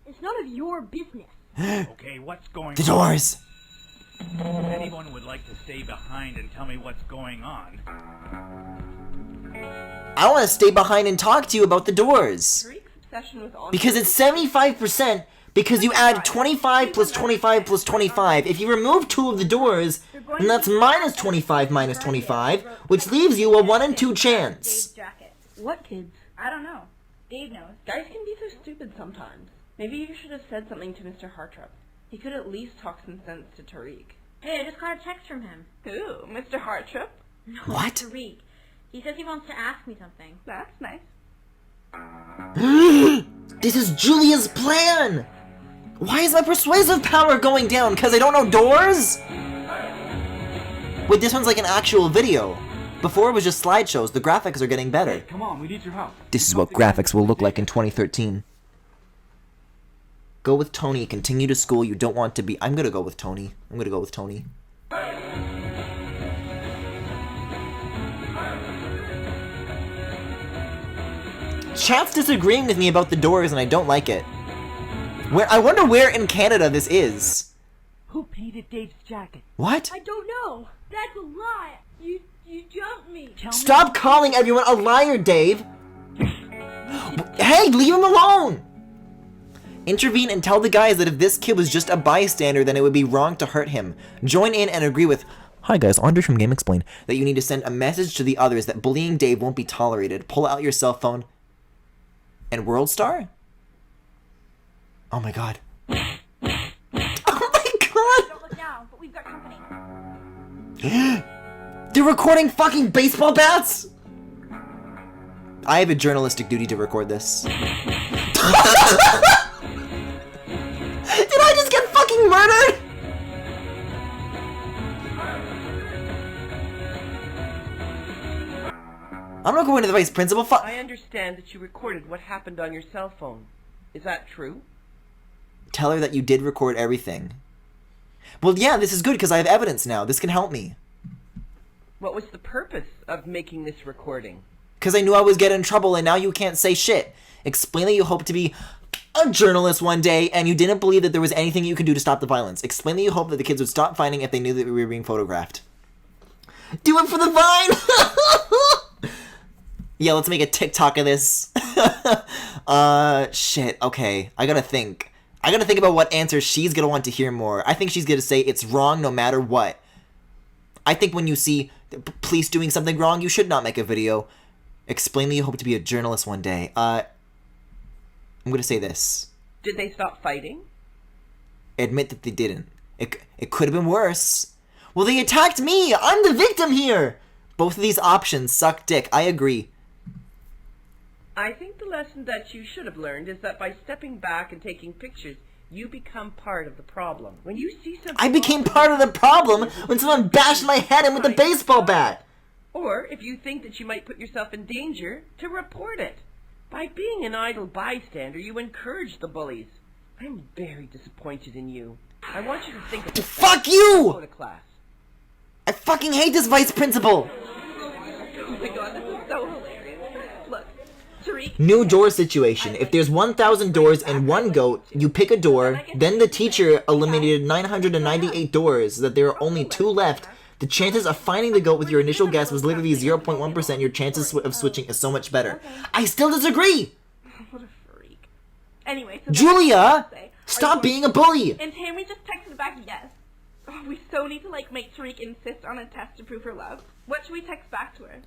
It's none of your business. Okay, what's going The on? doors! If anyone would like to stay behind and tell me what's going on... I want to stay behind and talk to you about the doors. Tariq's obsession with on Because it's 75%, because you add 25 plus 25 plus 25. If you remove 2 of the doors, then that's minus 25 minus 25, which leaves you a 1 in 2 chance. Dave's jacket. What kids? I don't know. Dave knows. Guys can be so stupid sometimes. Maybe you should have said something to Mr. Hartrup. He could at least talk some sense to Tariq. Hey, I just got a text from him. Who? Mr. Hartrup? No, What? Tariq. He says he wants to ask me something. That's nice. This is Julia's plan! Why is my persuasive power going down? Because I don't know doors? Wait, this one's like an actual video. Before it was just slideshows. The graphics are getting better. Come on, we need your help. This is what graphics will look like in 2013. Go with Tony. Continue to school. You don't want to be... I'm gonna go with Tony. I'm gonna go with Tony. Chat's disagreeing with me about the doors and I don't like it. I wonder where in Canada this is. Who painted Dave's jacket? What? I don't know. That's a lie. You jumped me. Stop calling everyone a liar, Dave! Hey, leave him alone! Intervene and tell the guys that if this kid was just a bystander, then it would be wrong to hurt him. Join in and agree with... Hi guys, Andre from Game Explain. That you need to send a message to the others that bullying Dave won't be tolerated. Pull out your cell phone. And World Star? Oh my god. Oh my god! Don't look down, but we've got company. They're recording fucking baseball bats?! I have a journalistic duty to record this. Did I just get fucking murdered?! I'm not going to the vice principal. I understand that you recorded what happened on your cell phone. Is that true? Tell her that you did record everything. Well, yeah, this is good because I have evidence now. This can help me. What was the purpose of making this recording? Because I knew I was getting in trouble and now you can't say shit. Explain that you hope to be a journalist one day and you didn't believe that there was anything you could do to stop the violence. Explain that you hope that the kids would stop fighting if they knew that we were being photographed. Do it for the Vine! Yeah, let's make a TikTok of this. Shit, okay. I gotta think. I gotta think about what answer she's gonna want to hear more. I think she's gonna say it's wrong no matter what. I think when you see the police doing something wrong, you should not make a video. Explain that you hope to be a journalist one day. I'm gonna say this. Did they stop fighting? Admit that they didn't. It could have been worse. Well, they attacked me! I'm the victim here! Both of these options suck dick. I agree. I think the lesson that you should have learned is that by stepping back and taking pictures, you become part of the problem. When you see something... I became part of the problem when someone bashed my head in with a baseball bat! Or, if you think that you might put yourself in danger, to report it. By being an idle bystander, you encourage the bullies. I'm very disappointed in you. I want you to think of... Fuck you! Go to class. I fucking hate this vice principal! Oh my god, this is so hilarious. Look, Tariq. New door situation. If there's 1,000 doors and one goat, you pick a door, then the teacher eliminated 998 doors, so that there are only 2 left. The chances of finding the goat with your initial guess was literally 0.1%. Your chances of switching is so much better. I still disagree! What a freak. Anyway, so Julia! Stop being a bully! And Tammy just texted back yes. Oh, we so need to, make Tariq insist on a test to prove her love. What should we text back to her?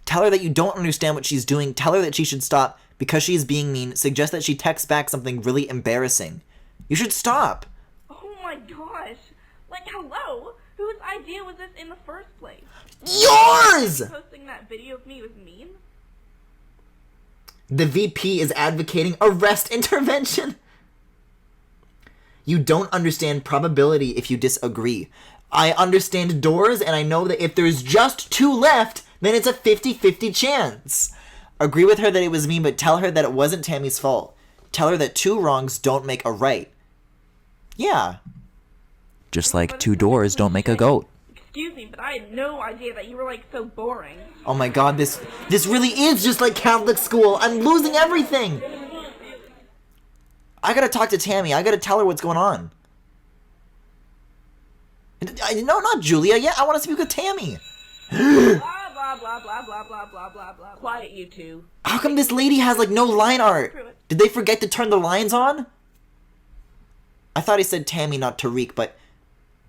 Tell her that you don't understand what she's doing. Tell her that she should stop because she is being mean. Suggest that she texts back something really embarrassing. You should stop. Oh my gosh. Hello? Whose idea was this in the first place? Yours! Posting that video of me was mean? The VP is advocating arrest intervention. You don't understand probability if you disagree. I understand doors, and I know that if there's just 2 left, then it's a 50-50 chance. Agree with her that it was mean, but tell her that it wasn't Tammy's fault. Tell her that 2 wrongs don't make a right. Yeah. Just like 2 doors don't make a goat. Excuse me, but I had no idea that you were, so boring. Oh my god, this really is just like Catholic school. I'm losing everything. I gotta talk to Tammy. I gotta tell her what's going on. No, not Julia. Yeah, I want to speak with Tammy. Blah, blah, blah, blah, blah, blah, blah, blah, blah. Quiet, you two. How come this lady has, no line art? Did they forget to turn the lines on? I thought he said Tammy, not Tariq, but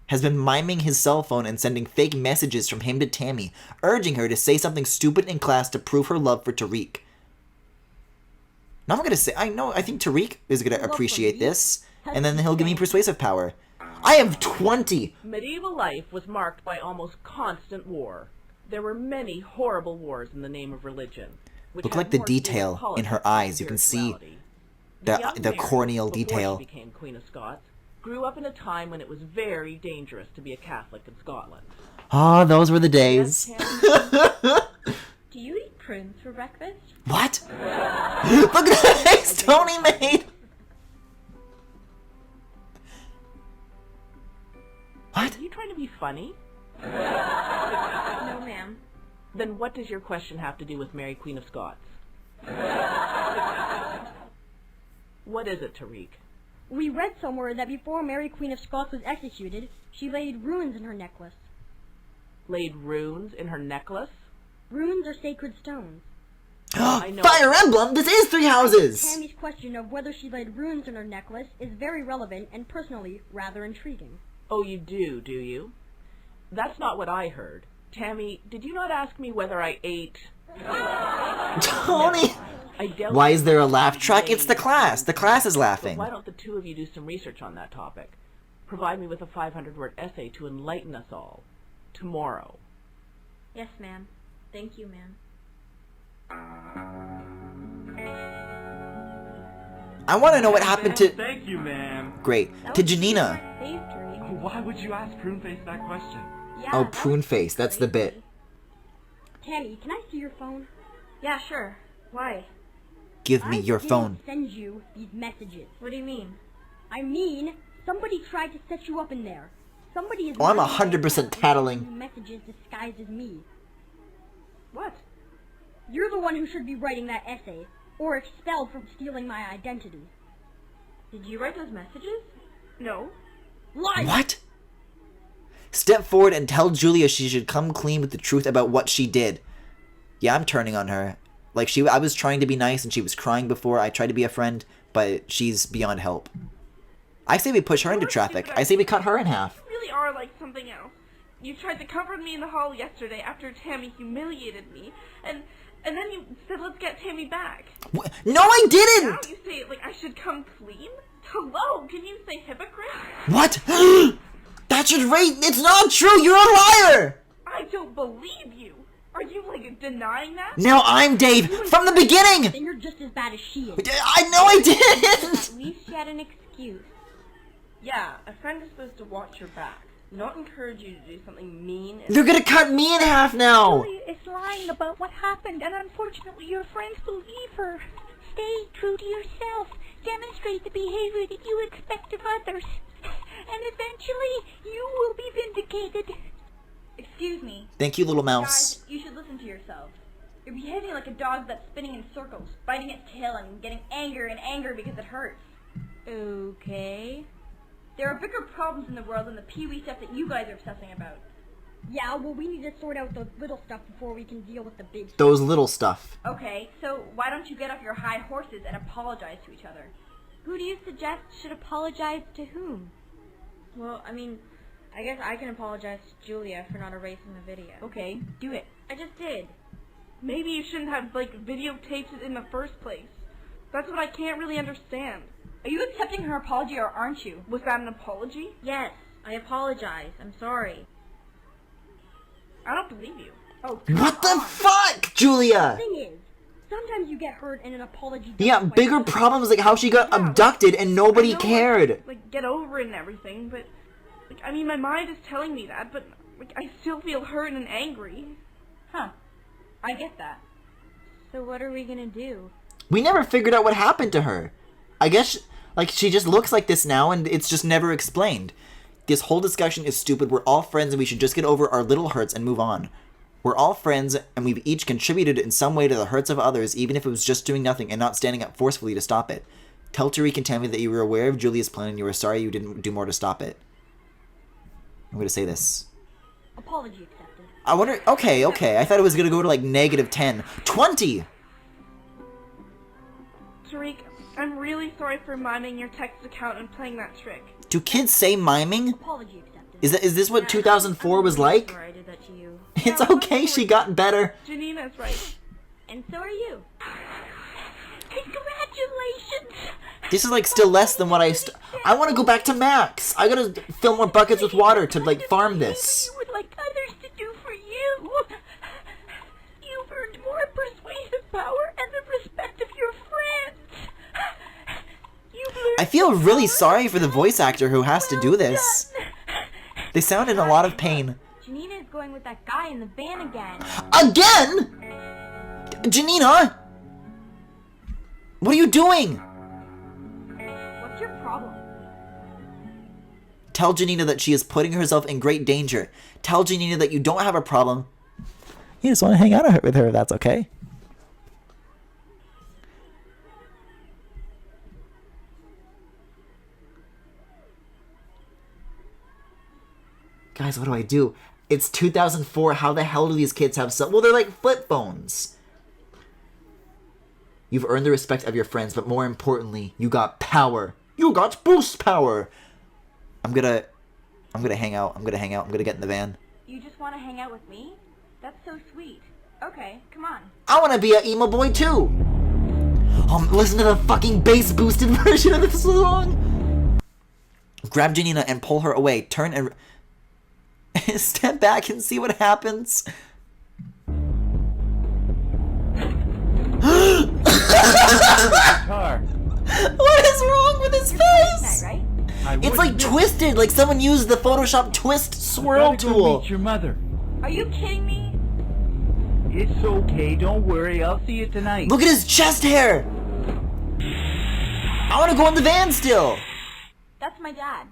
has been miming his cell phone and sending fake messages from him to Tammy, urging her to say something stupid in class to prove her love for Tariq. Now I'm gonna say, I think Tariq is gonna appreciate this, and then he'll give me persuasive power. I have 20! Medieval life was marked by almost constant war. There were many horrible wars in the name of religion. Look like the detail in her eyes. You can see the corneal detail. She became Queen of Scots, grew up in a time when it was very dangerous to be a Catholic in Scotland. Ah, those were the days. Do you eat prunes for breakfast? What? Look at the face Tony made! What? Are you trying to be funny? No, ma'am. Then what does your question have to do with Mary Queen of Scots? What is it, Tariq? We read somewhere that before Mary Queen of Scots was executed, she laid runes in her necklace. Laid runes in her necklace? Runes are sacred stones. Fire Emblem! This is 3 houses! Tammy's question of whether she laid runes in her necklace is very relevant and personally rather intriguing. Oh, you do you? That's not what I heard. Tammy, did you not ask me whether I ate... Tony! Why is there a laugh track? It's the class. The class is laughing. But why don't the 2 of you do some research on that topic? Provide me with a 500-word essay to enlighten us all. Tomorrow. Yes, ma'am. Thank you, ma'am. I want to know what happened to... Thank you, ma'am. Great. To Janina. Why would you ask Pruneface that question? Oh, Pruneface. That's the bit. Tammy, can I see your phone? Yeah, sure. Why? Give me your phone. I didn't send you these messages. What do you mean? I mean, somebody tried to set you up in there. Somebody is. Oh, I'm running my 100% account tattling. and messages disguised as me. What? You're the one who should be writing that essay, or expelled from stealing my identity. Did you write those messages? No. Liar! What? Step forward and tell Julia she should come clean with the truth about what she did. Yeah, I'm turning on her. Like, I was trying to be nice and she was crying before. I tried to be a friend, but she's beyond help. I say we push her into traffic. I say we cut her in half. You really are like something else. You tried to comfort me in the hall yesterday after Tammy humiliated me, and then you said, let's get Tammy back. No, I didn't! Now you say, like, I should come clean? Hello, can you say hypocrite? What? That should rate. It's not true. You're a liar. I don't believe you. Are you, like, denying that? Now I'm Dave from the beginning. Then you're just as bad as she is. I know I didn't. At least she had an excuse. Yeah, a friend is supposed to watch your back, not encourage you to do something mean. And They're gonna cut me in half now. Julia is lying about what happened, and unfortunately your friends believe her. Stay true to yourself. Demonstrate the behavior that you expect of others. And eventually, you will be vindicated. Excuse me. Thank you, little mouse. Guys, you should listen to yourselves. You're behaving like a dog that's spinning in circles, biting its tail and getting angrier and angrier because it hurts. Okay. There are bigger problems in the world than the pee-wee stuff that you guys are obsessing about. Yeah, well, we need to sort out those little stuff before we can deal with the big stuff. Those little stuff. Okay, so why don't you get off your high horses and apologize to each other? Who do you suggest should apologize to whom? Well, I mean, I guess I can apologize to Julia for not erasing the video. Okay, do it. I just did. Maybe you shouldn't have, like, videotaped it in the first place. That's what I can't really understand. Are you accepting her apology or aren't you? Was that an apology? Yes, I apologize. I'm sorry. I don't believe you. Oh, What the fuck, Julia? The thing is, sometimes you get hurt and an apology. Yeah, doesn't bigger quite- problems like how she got abducted and nobody I know, cared. Like, get over it and everything, but, like, I mean, my mind is telling me that, but, like, I still feel hurt and angry. Huh. I get that. So what are we gonna do? We never figured out what happened to her. I guess, like, she just looks like this now and it's just never explained. This whole discussion is stupid. We're all friends and we should just get over our little hurts and move on. We're all friends and we've each contributed in some way to the hurts of others, even if it was just doing nothing and not standing up forcefully to stop it. Tell Tariq and Tammy that you were aware of Julia's plan and you were sorry you didn't do more to stop it. I'm gonna say this. Apology accepted. I wonder... Okay. I thought it was gonna go to, like, -10. 20! Tariq, I'm really sorry for miming your text account and playing that trick. Do kids say miming? Apology accepted. Is this what 2004 was like? Sorry I did that to you. It's okay, she got better. Janina's right. And so are you. Congratulations! This is like still less than what I want to go back to Max. I gotta fill more buckets with water to like farm this. You would like others to do for you. You've earned more persuasive power and the respect of your friends. You've learned I feel really sorry for the voice actor who has to do this. They sound in a lot of pain. Janina is going with that guy in the van again. Again? Janina? What are you doing? What's your problem? Tell Janina that she is putting herself in great danger. Tell Janina that you don't have a problem. You just want to hang out with her if that's okay. Guys, what do I do? It's 2004. How the hell do these kids have well, they're like flip phones. You've earned the respect of your friends, but more importantly, you got power. You got boost power. I'm gonna hang out. I'm gonna get in the van. You just want to hang out with me? That's so sweet. Okay, come on. I wanna be an emo boy too. Listen to the fucking bass boosted version of this song. Grab Janina and pull her away. Turn and step back and see what happens. Car. What is wrong with his face? Right? It's like twisted, like someone used the Photoshop twist swirl tool. Meet your mother. Are you kidding me? It's okay, don't worry, I'll see you tonight. Look at his chest hair! I want to go in the van still! That's my dad.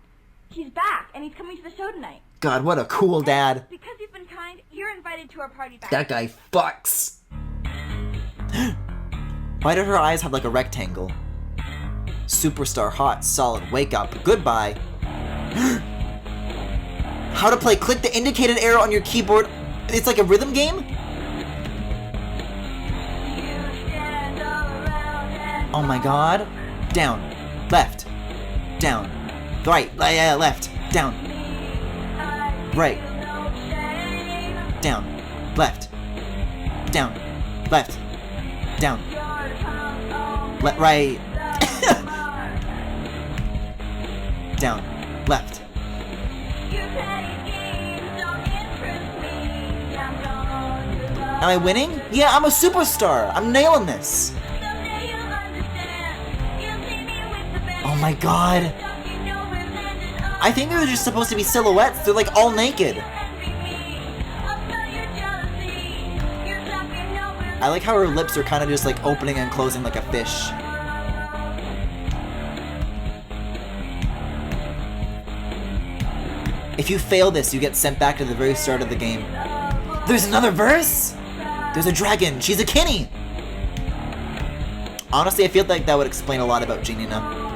He's back, and he's coming to the show tonight. God, what a cool dad. Because you've been kind, you're invited to our party back. That guy fucks. Why did her eyes have like a rectangle? Superstar hot, solid, wake up, goodbye. How to play, click the indicated arrow on your keyboard. It's like a rhythm game? Oh my god. Down, left, down, right, left, down, right, down, left, down, left, down, right, down, left. Am I winning? Yeah, I'm a superstar. I'm nailing this. Oh my god. I think they're just supposed to be silhouettes. They're like all naked. I like how her lips are kind of just like opening and closing like a fish. If you fail this, you get sent back to the very start of the game. There's another verse? There's a dragon. She's a Kinney. Honestly, I feel like that would explain a lot about Janina.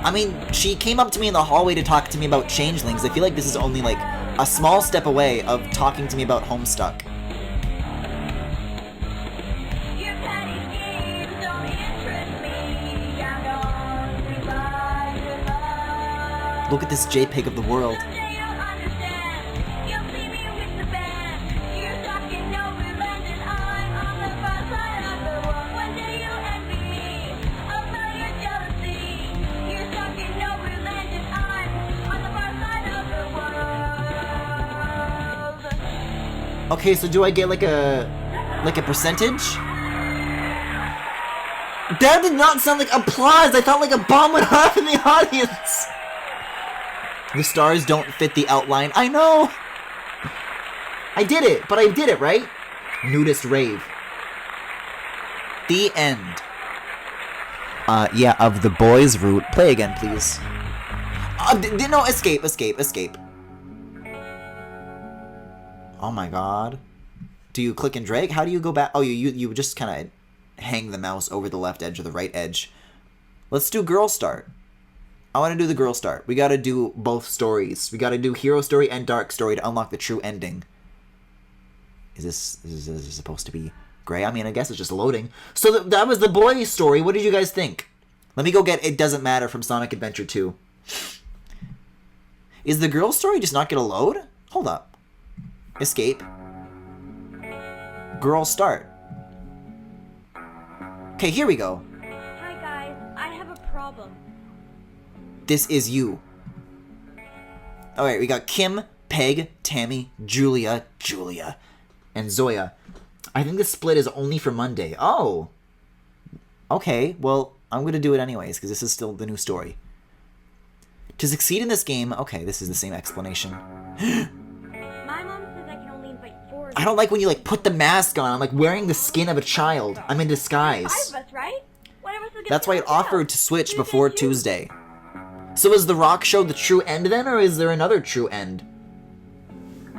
I mean, she came up to me in the hallway to talk to me about changelings. I feel like this is only like a small step away of talking to me about Homestuck. Look at this JPEG of the world. Okay, so do I get like a percentage? That did not sound like applause. I thought like a bomb went off in the audience. The stars don't fit the outline. I know. I did it, but I did it, right? Nudist rave. The end. Yeah, of the boys' route. Play again, please. No, escape. Oh my god. Do you click and drag? How do you go back? Oh, you just kind of hang the mouse over the left edge or the right edge. Let's do girl start. I want to do the girl start. We got to do both stories. We got to do hero story and dark story to unlock the true ending. Is this supposed to be gray? I mean, I guess it's just loading. So that was the boy story. What did you guys think? Let me go get It Doesn't Matter from Sonic Adventure 2. Is the girl story just not going to load? Hold up. Escape. Girl start. Okay, here we go. Hi guys, I have a problem. This is you. Alright, we got Kim, Peg, Tammy, Julia, and Zoya. I think the split is only for Monday. Oh! Okay, well, I'm gonna do it anyways, because this is still the new story. To succeed in this game... Okay, this is the same explanation. My mom says I can only invite 4 of I don't like when you, like, put the mask on. I'm, like, wearing the skin of a child. I'm in disguise. 5 of us, right? One of us will get That's why it to help offered out. to switch Who before said you? Tuesday. So is the rock show the true end then, or is there another true end?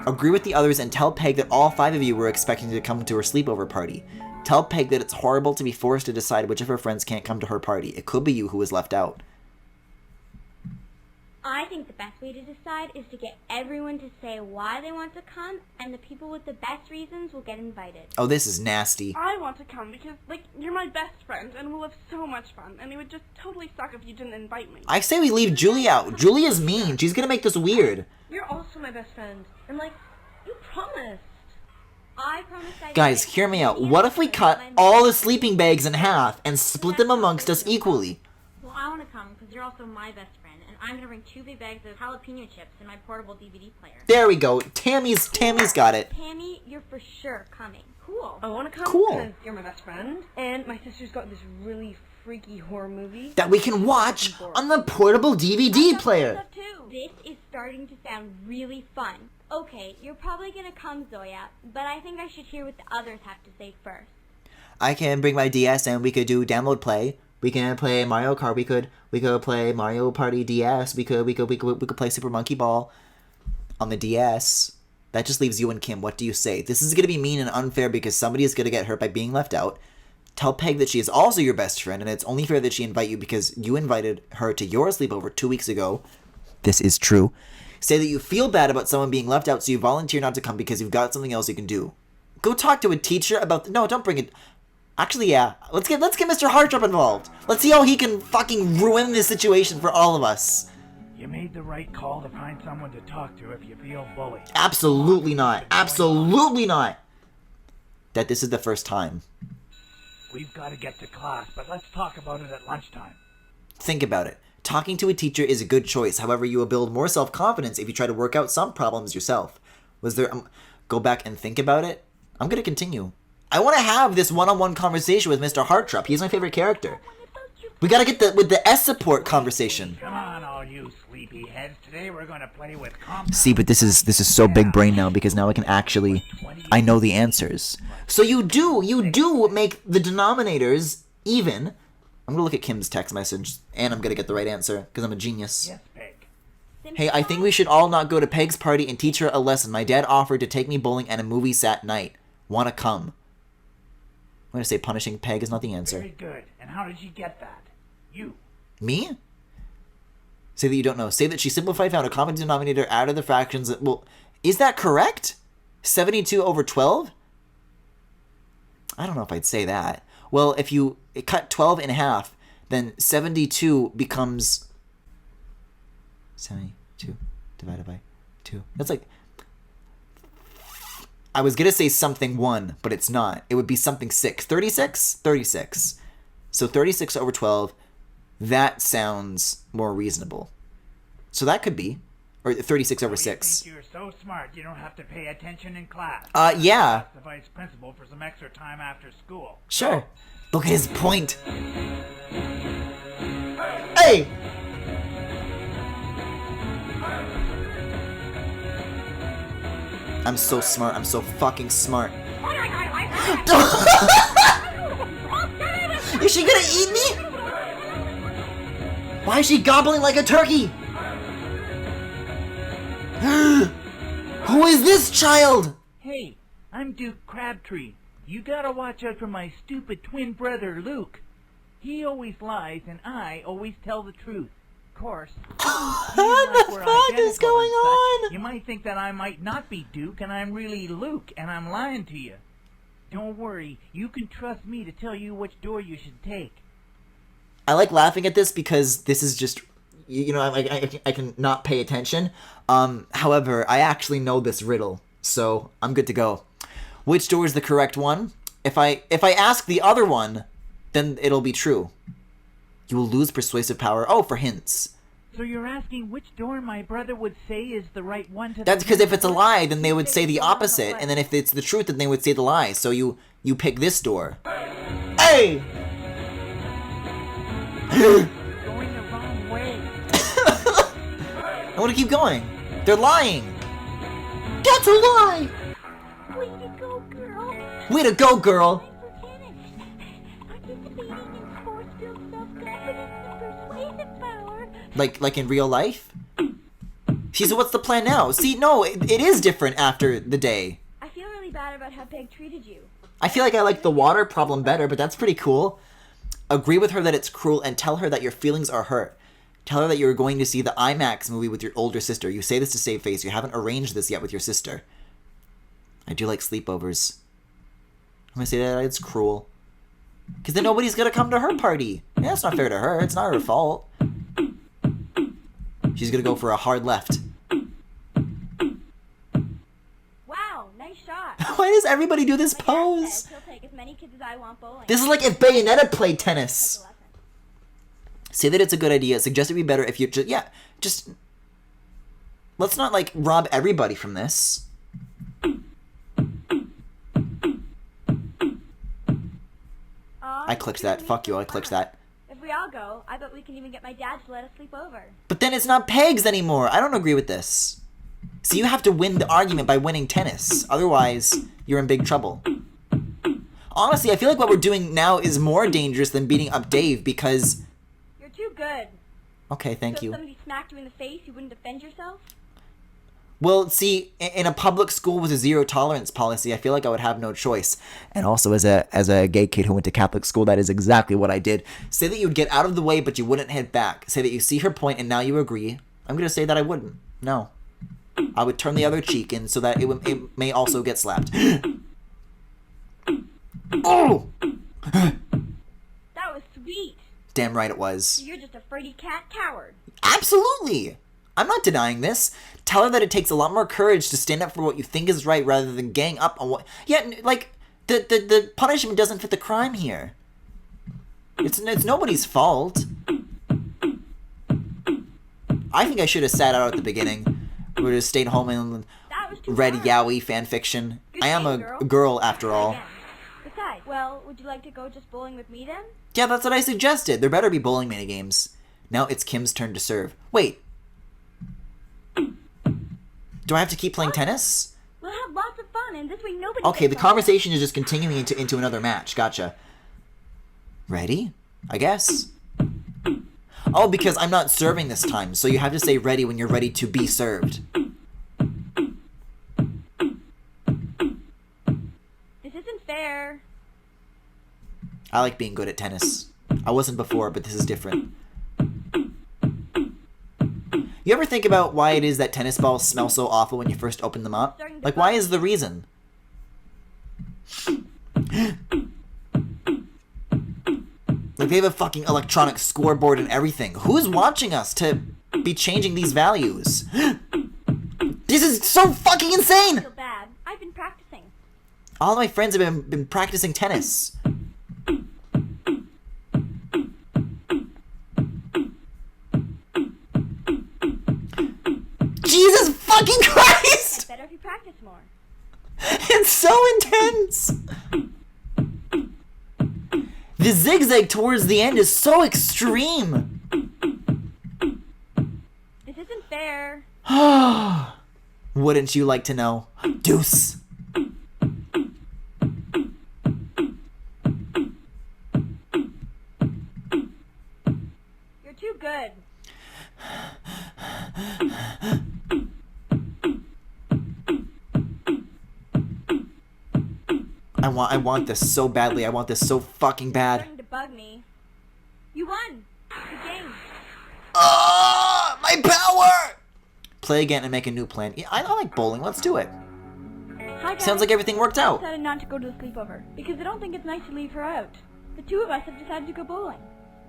Agree with the others and tell Peg that all 5 of you were expecting to come to her sleepover party. Tell Peg that it's horrible to be forced to decide which of her friends can't come to her party. It could be you who was left out. I think the best way to decide is to get everyone to say why they want to come, and the people with the best reasons will get invited. Oh, this is nasty. I want to come because, like, you're my best friend and we'll have so much fun, and it would just totally suck if you didn't invite me. I say we leave Julia out. Julia's mean. She's gonna make this weird. You're also my best friend. And, like, you promised. I promise I Guys, did. hear me out. What if we cut all the sleeping bags in half and split them amongst us equally? Well, I want to come because you're also my best friend, and I'm going to bring 2 big bags of jalapeno chips in my portable DVD player. There we go. Tammy's got it. Tammy, you're for sure coming. Cool. I want to come Cool. because you're my best friend. And my sister's got this really freaky horror movie. That we can watch on the portable DVD player. This is starting to sound really fun. Okay, you're probably gonna come, Zoya, but I think I should hear what the others have to say first. I can bring my DS and we could do download play. We can play Mario Kart. We could play Mario Party DS. We could play Super Monkey Ball on the DS. That just leaves you and Kim. What do you say? This is gonna be mean and unfair because somebody is gonna get hurt by being left out. Tell Peg that she is also your best friend, and it's only fair that she invite you because you invited her to your sleepover 2 weeks ago. This is true. Say that you feel bad about someone being left out, so you volunteer not to come because you've got something else you can do. Go talk to a teacher about... No, don't bring it... Actually, yeah. Let's get Mr. Hartrop involved. Let's see how he can fucking ruin this situation for all of us. You made the right call to find someone to talk to if you feel bullied. Absolutely not. Absolutely not. That this is the first time. We've got to get to class, but let's talk about it at lunchtime. Think about it. Talking to a teacher is a good choice. However, you will build more self-confidence if you try to work out some problems yourself. Was there... go back and think about it? I'm going to continue. I want to have this one-on-one conversation with Mr. Hartrop. He's my favorite character. We got to get with the S support conversation. Come on, all you sleepy heads. Today we're going to play with compound... See, but this is so big brain now because now I can actually... I know the answers. So you do make the denominators even... I'm going to look at Kim's text message, and I'm going to get the right answer, because I'm a genius. Yes, Peg. Hey, I think we should all not go to Peg's party and teach her a lesson. My dad offered to take me bowling and a movie Sat night. Wanna come? I'm going to say punishing Peg is not the answer. Very good. And how did you get that? You. Me? Say that you don't know. Say that she simplified, found a common denominator, added the fractions. Well, is that correct? 72 over 12? I don't know if I'd say that. Well, if you cut 12 in half, then 72 becomes 72 divided by 2. That's like... I was going to say something 1, but it's not. It would be something 6. 36? 36. So 36 over 12, that sounds more reasonable. So that could be. Or 36 over 6. You think you're so smart you don't have to pay attention in class. Yeah. Ask the vice principal for some extra time after school. Sure. Look at his point. Hey! I'm so smart. I'm so fucking smart. Is she gonna eat me? Why is she gobbling like a turkey? Who is this child? Hey, I'm Duke Crabtree. You gotta watch out for my stupid twin brother, Luke. He always lies, and I always tell the truth. Of course. What the fuck is going on? You might think that I might not be Duke, and I'm really Luke, and I'm lying to you. Don't worry, you can trust me to tell you which door you should take. I like laughing at this because this is just... You know, I can not pay attention. However, I actually know this riddle, so I'm good to go. Which door is the correct one? If I ask the other one, then it'll be true. You will lose persuasive power. Oh, for hints. So you're asking which door my brother would say is the right one to... That's because if it's a lie, then they would say the opposite, and then if it's the truth, then they would say the lie. So you pick this door. Hey! Going the wrong way. I want to keep going. They're lying. That's a lie. Way to go, girl. Way to go, girl. Participating in sports builds self-confidence and persuasive power. Like in real life? See, so what's the plan now? See, no, it is different after the day. I feel really bad about how Peg treated you. I feel like I like the water problem better, but that's pretty cool. Agree with her that it's cruel and tell her that your feelings are hurt. Tell her that you're going to see the IMAX movie with your older sister. You say this to save face. You haven't arranged this yet with your sister. I do like sleepovers. I'm going to say that it's cruel. Because then nobody's going to come to her party. Yeah, it's not fair to her. It's not her fault. She's going to go for a hard left. Wow, nice shot. Why does everybody do this My dad pose? says he'll take as many kids as I want bowling. This is like if Bayonetta played tennis. Take a lesson. Say that it's a good idea. Suggest it'd be better if you just let's not like rob everybody from this. I clicked that. Fuck you. I clicked that. If we all go, I bet we can even get my dad to let us sleep over. But then it's not Pegs anymore. I don't agree with this. So you have to win the argument by winning tennis. Otherwise, you're in big trouble. Honestly, I feel like what we're doing now is more dangerous than beating up Dave because... You're too good. Okay, thank So you. if somebody smacked you in the face, you wouldn't defend yourself? Well, see, in a public school with a zero tolerance policy, I feel like I would have no choice. And also, as a gay kid who went to Catholic school, that is exactly what I did. Say that you would get out of the way, but you wouldn't hit back. Say that you see her point and now you agree. I'm going to say that I wouldn't. No. I would turn the other cheek in so that it may also get slapped. Oh! That was sweet. Damn right it was. So you're just a fraidy cat coward. Absolutely! I'm not denying this. Tell her that it takes a lot more courage to stand up for what you think is right rather than gang up on what... Yeah, like, the punishment doesn't fit the crime here. It's nobody's fault. I think I should have sat out at the beginning. We would have stayed home and read yaoi fanfiction. I am a girl after all. Besides, well, would you like to go just bowling with me then? Yeah, that's what I suggested. There better be bowling minigames. Now it's Kim's turn to serve. Wait. Do I have to keep playing tennis? We'll have lots of fun, and this way nobody... Okay, the conversation is just continuing into another match. Gotcha. Ready? I guess. Oh, because I'm not serving this time, so you have to say ready when you're ready to be served. This isn't fair. I like being good at tennis. I wasn't before, but this is different. You ever think about why it is that tennis balls smell so awful when you first open them up? Like, why is the reason? Like, they have a fucking electronic scoreboard and everything. Who's watching us to be changing these values? This is so fucking insane! I feel bad. I've been practicing. All my friends have been practicing tennis. Jesus fucking Christ! Better if you practice more. It's so intense! The zigzag towards the end is so extreme! This isn't fair. Wouldn't you like to know? Deuce! You're too good. I want this so badly. I want this so fucking bad. Starting to bug me. You won. Good game. My power! Play again and make a new plan. Yeah, I like bowling. Let's do it. Hi guys. Sounds like everything worked I out. decided not to go to the sleepover because I don't think it's nice to leave her out. The two of us have decided to go bowling.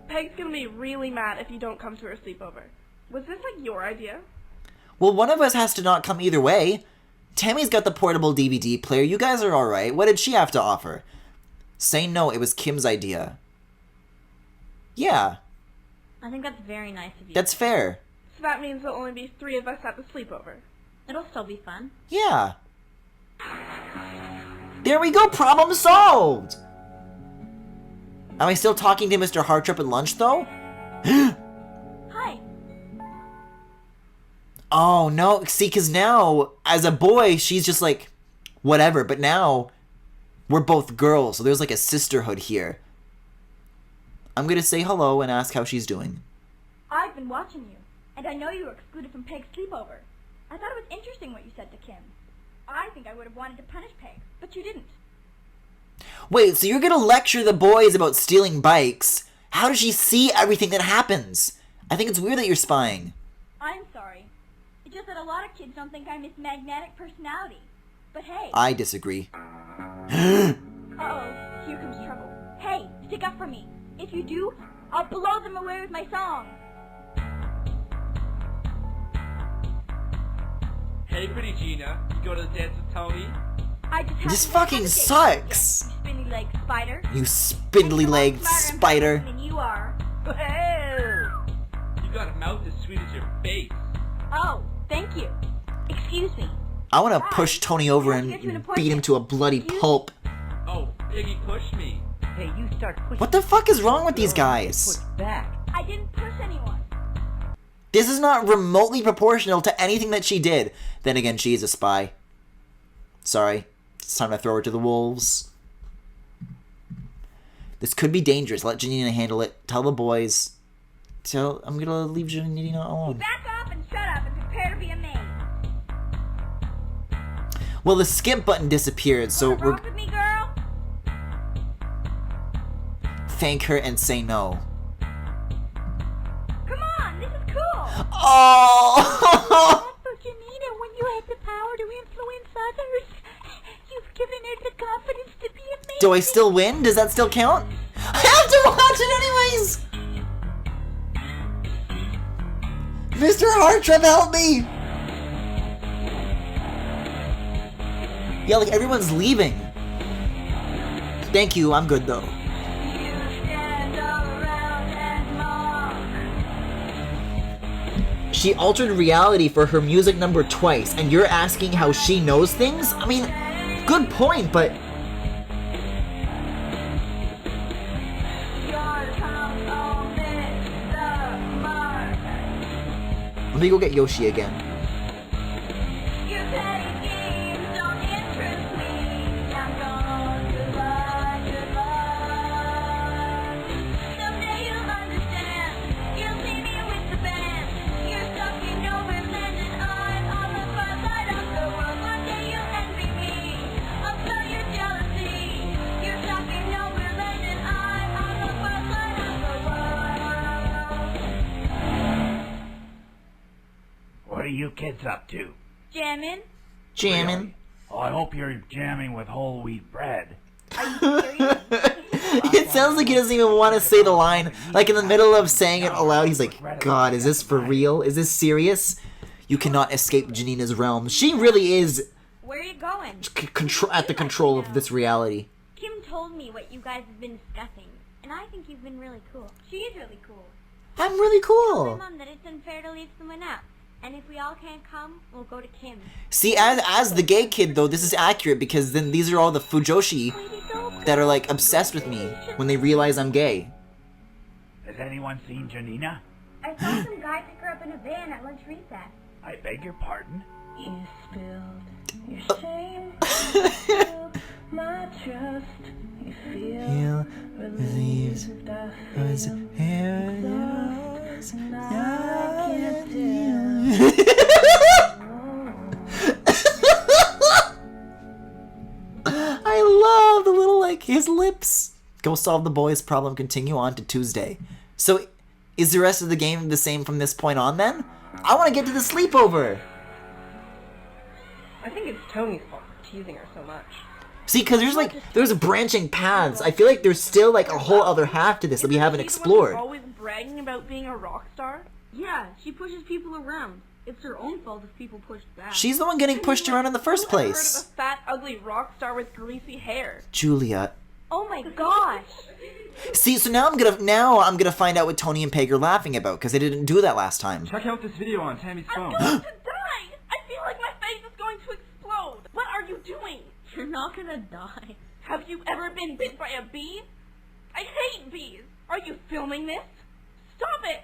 Peg's gonna be really mad if you don't come to her sleepover. Was this like your idea? Well, one of us has to not come either way. Tammy's got the portable DVD player. You guys are alright. What did she have to offer? Say no, it was Kim's idea. Yeah, I think that's very nice of you. that's fair. So that means there'll only be 3 of us at the sleepover. It'll still be fun. Yeah. There we go, problem solved! Am I still talking to Mr. Hartrip at lunch, though? Hi. Oh, no, see, because now, as a boy, she's just like, whatever, but now, we're both girls, so there's like a sisterhood here. I'm gonna say hello and ask how she's doing. I've been watching you, and I know you were excluded from Peg's sleepover. I thought it was interesting what you said to Kim. I think I would have wanted to punish Peg, but you didn't. Wait, so you're gonna lecture the boys about stealing bikes? How does she see everything that happens? I think it's weird that you're spying. I'm sorry. It's just that a lot of kids don't think I'm this magnetic personality. But hey. I disagree. Uh-oh, here comes trouble. Hey, stick up for me. If you do, I'll blow them away with my song. Hey, pretty Gina, you go to the dance with Tony? I just This happened to fucking have a date. sucks. You spindly-legged spider. You spindly-legged spider. Than you are. You got a mouth as sweet as your face. Oh, thank you. Excuse me. I want to push Tony over and beat him to a bloody pulp. Oh, Iggy pushed me. Hey, you start pushing. What the fuck is wrong with these guys? Push back. I didn't push anyone. This is not remotely proportional to anything that she did. Then again, she is a spy. Sorry. It's time to throw her to the wolves. This could be dangerous. Let Janina handle it. Tell the boys. I'm gonna leave Janina alone. Back off and shut up and prepare to be a maid. Well, the skip button disappeared, so we're... Rock with me, girl? Thank her and say no. Come on, this is cool. Oh! For Janina, when you had the power to influence others, you've given her the confidence to be a maid. Do I still win? Does that still count? I have to watch it anyways! Mr. Hartrip, help me! Yeah, like everyone's leaving. Thank you, I'm good though. She altered reality for her music number twice, and you're asking how she knows things? I mean, good point, but... Let me go get Yoshi again. What are you kids up to? Jamming? Jamming. Oh, I hope you're jamming with whole wheat bread. It sounds like he doesn't even want to say the line. Like in the middle of saying it aloud, he's like, God, is this for real? Is this serious? You cannot escape Janina's realm. She really is Where are you going? at the control of this reality. Kim told me what you guys have been discussing, and I think you've been really cool. She is really cool. I'm really Tell my cool. mom that it's unfair to leave someone out. And if we all can't come, we'll go to Kim. See, as the gay kid, though, this is accurate because then these are all the Fujoshi that are, like, obsessed with me when they realize I'm gay. Has anyone seen Janina? I saw some guy pick her up in a van at lunch recess. I beg your pardon? You spilled your shame, you spilled my trust. You feel relieved, I feel exhausted, and I can't deal. I love the little, like, his lips. Go solve the boys' problem, continue on to Tuesday. So, is the rest of the game the same from this point on, then? I want to get to the sleepover. I think it's Tony's fault for teasing her so much. See, because there's branching paths. I feel like there's still, like, a whole other half to this that we haven't explored. Always bragging about being a rock star. Yeah, she pushes people around. It's her own fault if people push back. She's the one getting pushed around in the first Who ever place. heard of a fat, ugly rock star with greasy hair? Julia. Oh my gosh! See, so now I'm gonna find out what Tony and Peg are laughing about because they didn't do that last time. Check out this video on Tammy's phone. I'm going to die! I feel like my face is going to explode! What are you doing? You're not gonna die. Have you ever been bit by a bee? I hate bees! Are you filming this? Stop it!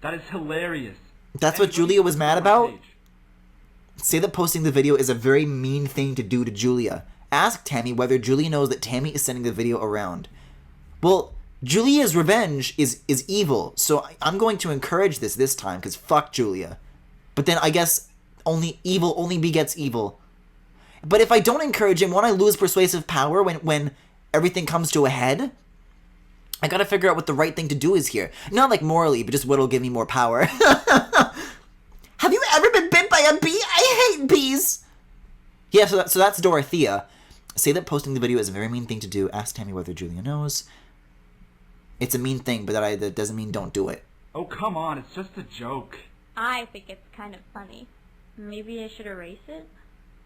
That is hilarious. That's what Julia was mad about? Say that posting the video is a very mean thing to do to Julia. Ask Tammy whether Julia knows that Tammy is sending the video around. Well, Julia's revenge is evil, so I'm going to encourage this time, because fuck Julia. But then I guess evil only begets evil. But if I don't encourage him, won't I lose persuasive power when everything comes to a head? I gotta figure out what the right thing to do is here. Not like morally, but just what'll give me more power. Have you ever been bit by a bee? I hate bees! Yeah, so that's Dorothea. Say that posting the video is a very mean thing to do. Ask Tammy whether Julia knows. It's a mean thing, but that doesn't mean don't do it. Oh, come on, it's just a joke. I think it's kind of funny. Maybe I should erase it?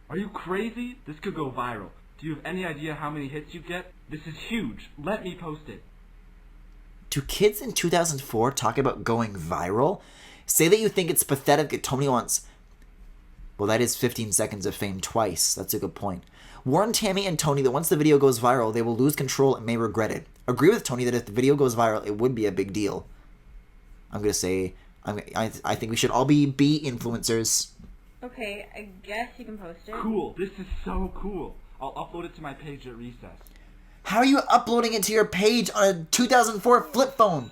Are you crazy? This could go viral. Do you have any idea how many hits you get? This is huge. Let me post it. Do kids in 2004 talk about going viral? Say that you think it's pathetic that Tony wants... Well, that is 15 seconds of fame twice. That's a good point. Warn Tammy and Tony that once the video goes viral, they will lose control and may regret it. Agree with Tony that if the video goes viral, it would be a big deal. I'm going to say, I think we should all be influencers. Okay, I guess you can post it. Cool. This is so cool. I'll upload it to my page at recess. How are you uploading it to your page on a 2004 flip phone?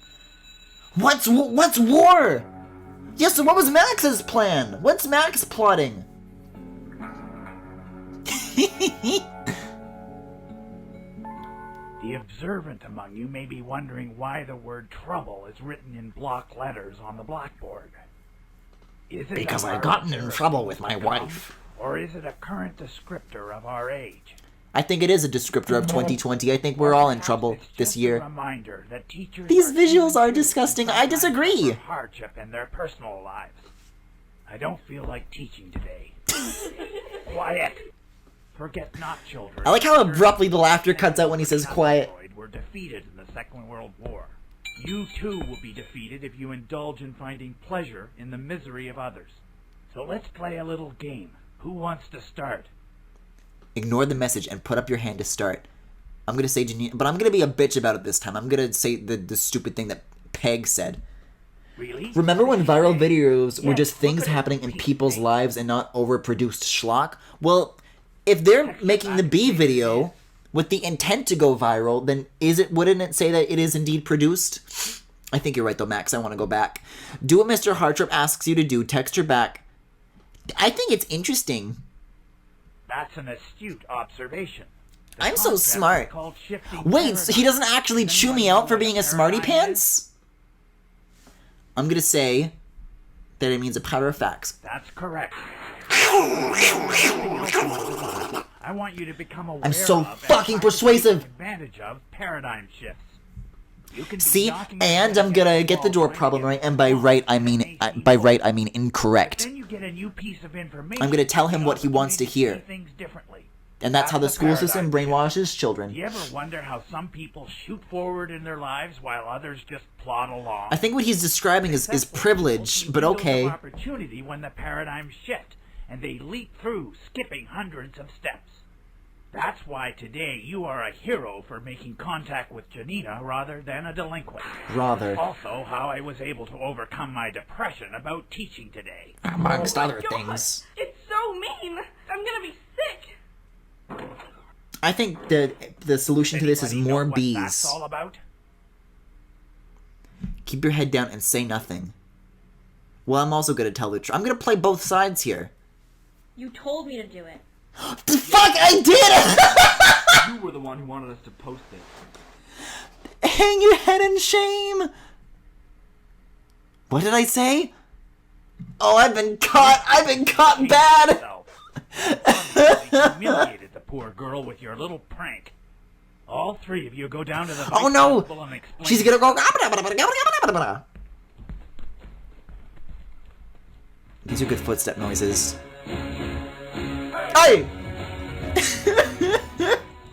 What's war? Yeah, so what was Max's plan? What's Max plotting? The observant among you may be wondering why the word trouble is written in block letters on the blackboard. Is it Because a I've gotten in marker trouble of with my wisdom, wife. Or is it a current descriptor of our age? I think it is a descriptor of 2020. I think we're all in trouble It's this just year. A reminder that teachers These are visuals human are too, disgusting. and I sometimes disagree. suffer hardship in their personal lives. I don't feel like teaching today. Quiet. Forget not, children. I like how abruptly the laughter cuts out when he says quiet. Were defeated in the Second World War. You too will be defeated if you indulge in finding pleasure in the misery of others. So let's play a little game. Who wants to start? Ignore the message and put up your hand to start. I'm gonna say Janine, but I'm gonna be a bitch about it this time. I'm gonna say the stupid thing that Peg said. Really? Remember when viral videos were Yes, just things look at happening in Pete's people's face. lives and not overproduced schlock? Well, if they're making the B video with the intent to go viral, then wouldn't it say that it is indeed produced? I think you're right though, Max. I want to go back. Do what Mr. Hartrop asks you to do. Text her back. I think it's interesting. That's an astute observation. The I'm so concept is smart. called shifting Wait, so he doesn't paradigms. actually Does chew me anyone out know for what being a paradigm smarty is? pants? I'm gonna say that it means a powder of facts. That's correct. I want you to become aware I'm so of and fucking try to persuasive. take advantage of paradigm shifts. You can be See, knocking and your I'm head gonna against get the walls door trying to problem get right, and by right I mean But incorrect. then you get a new piece of information. I'm gonna tell him and what he wants to opportunity hear. see things differently. And that's how the school paradigm system shift. brainwashes Do children. you ever wonder how some people shoot forward in their lives while others just plod along? I think what he's describing is Successful people privilege, see but windows okay. of opportunity when the paradigms shift, and they leap through, skipping hundreds of steps. That's why today you are a hero for making contact with Janina rather than a delinquent. Rather. Also, how I was able to overcome my depression about teaching today. Amongst other God, things. it's so mean. I'm gonna be sick. I think the solution to this is Anybody more know what that's bees. all about? Keep your head down and say nothing. Well, I'm also gonna tell the truth. I'm gonna play both sides here. You told me to do it. The fuck, I did it! You were the one who wanted us to post it. Hang your head in shame! What did I say? Oh, I've been caught bad! Yourself. You humiliated the poor girl with your little prank. All three of you go down to the Oh vice no! principal and explain. She's gonna go. These are good footstep noises. Hey!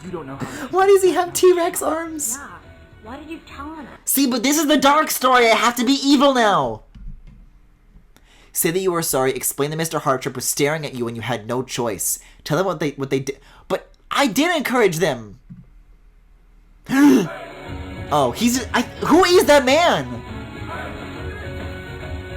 You don't know how to Why does he have T-Rex arms? Yeah. Why did you tell him? See, but this is the dark story. I have to be evil now. Say that you are sorry. Explain that Mr. Hartrop was staring at you and you had no choice. Tell them what they did. But I did encourage them. Oh, who is that man?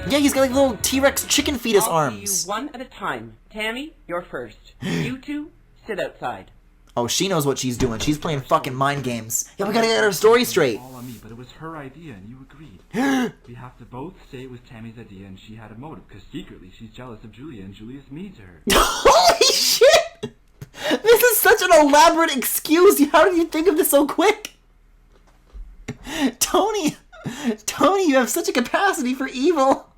Yeah, he's got like little T-Rex chicken fetus I'll arms. see you one at a time. Tammy, you're first. You two, sit outside. Oh, she knows what she's doing. She's playing fucking mind games. Yeah, we gotta get her story straight. all on me, but it was her idea and you agreed. We have to both say it was Tammy's idea and she had a motive, because secretly she's jealous of Julia and Julia's mean to her. Holy shit! This is such an elaborate excuse. How did you think of this so quick? Tony, you have such a capacity for evil.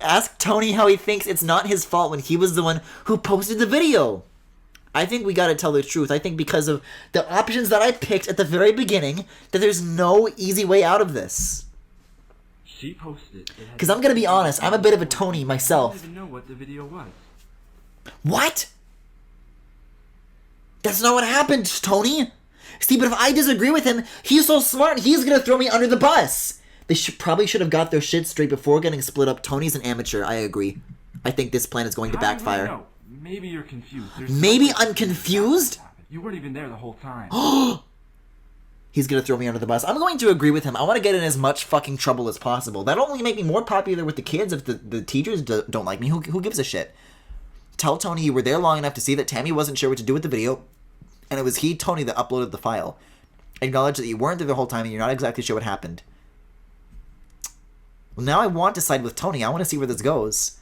Ask Tony how he thinks it's not his fault when he was the one who posted the video. I think we gotta tell the truth. I think because of the options that I picked at the very beginning, that there's no easy way out of this. She posted it. Because I'm gonna be honest, I'm a bit of a Tony I myself. didn't even know what the video was. What? That's not what happened, Tony. See, but if I disagree with him, he's so smart, he's gonna throw me under the bus. They probably should have got their shit straight before getting split up. Tony's an amateur, I agree. I think this plan is going to How do you backfire. know? Maybe you're confused. There's Maybe no way I'm confused? You weren't even there the whole time. he's gonna throw me under the bus. I'm going to agree with him. I want to get in as much fucking trouble as possible. That'll only make me more popular with the kids if the teachers don't like me. Who gives a shit? Tell Tony you were there long enough to see that Tammy wasn't sure what to do with the video, and it was Tony, that uploaded the file. Acknowledge that you weren't there the whole time and you're not exactly sure what happened. Well, now I want to side with Tony. I want to see where this goes.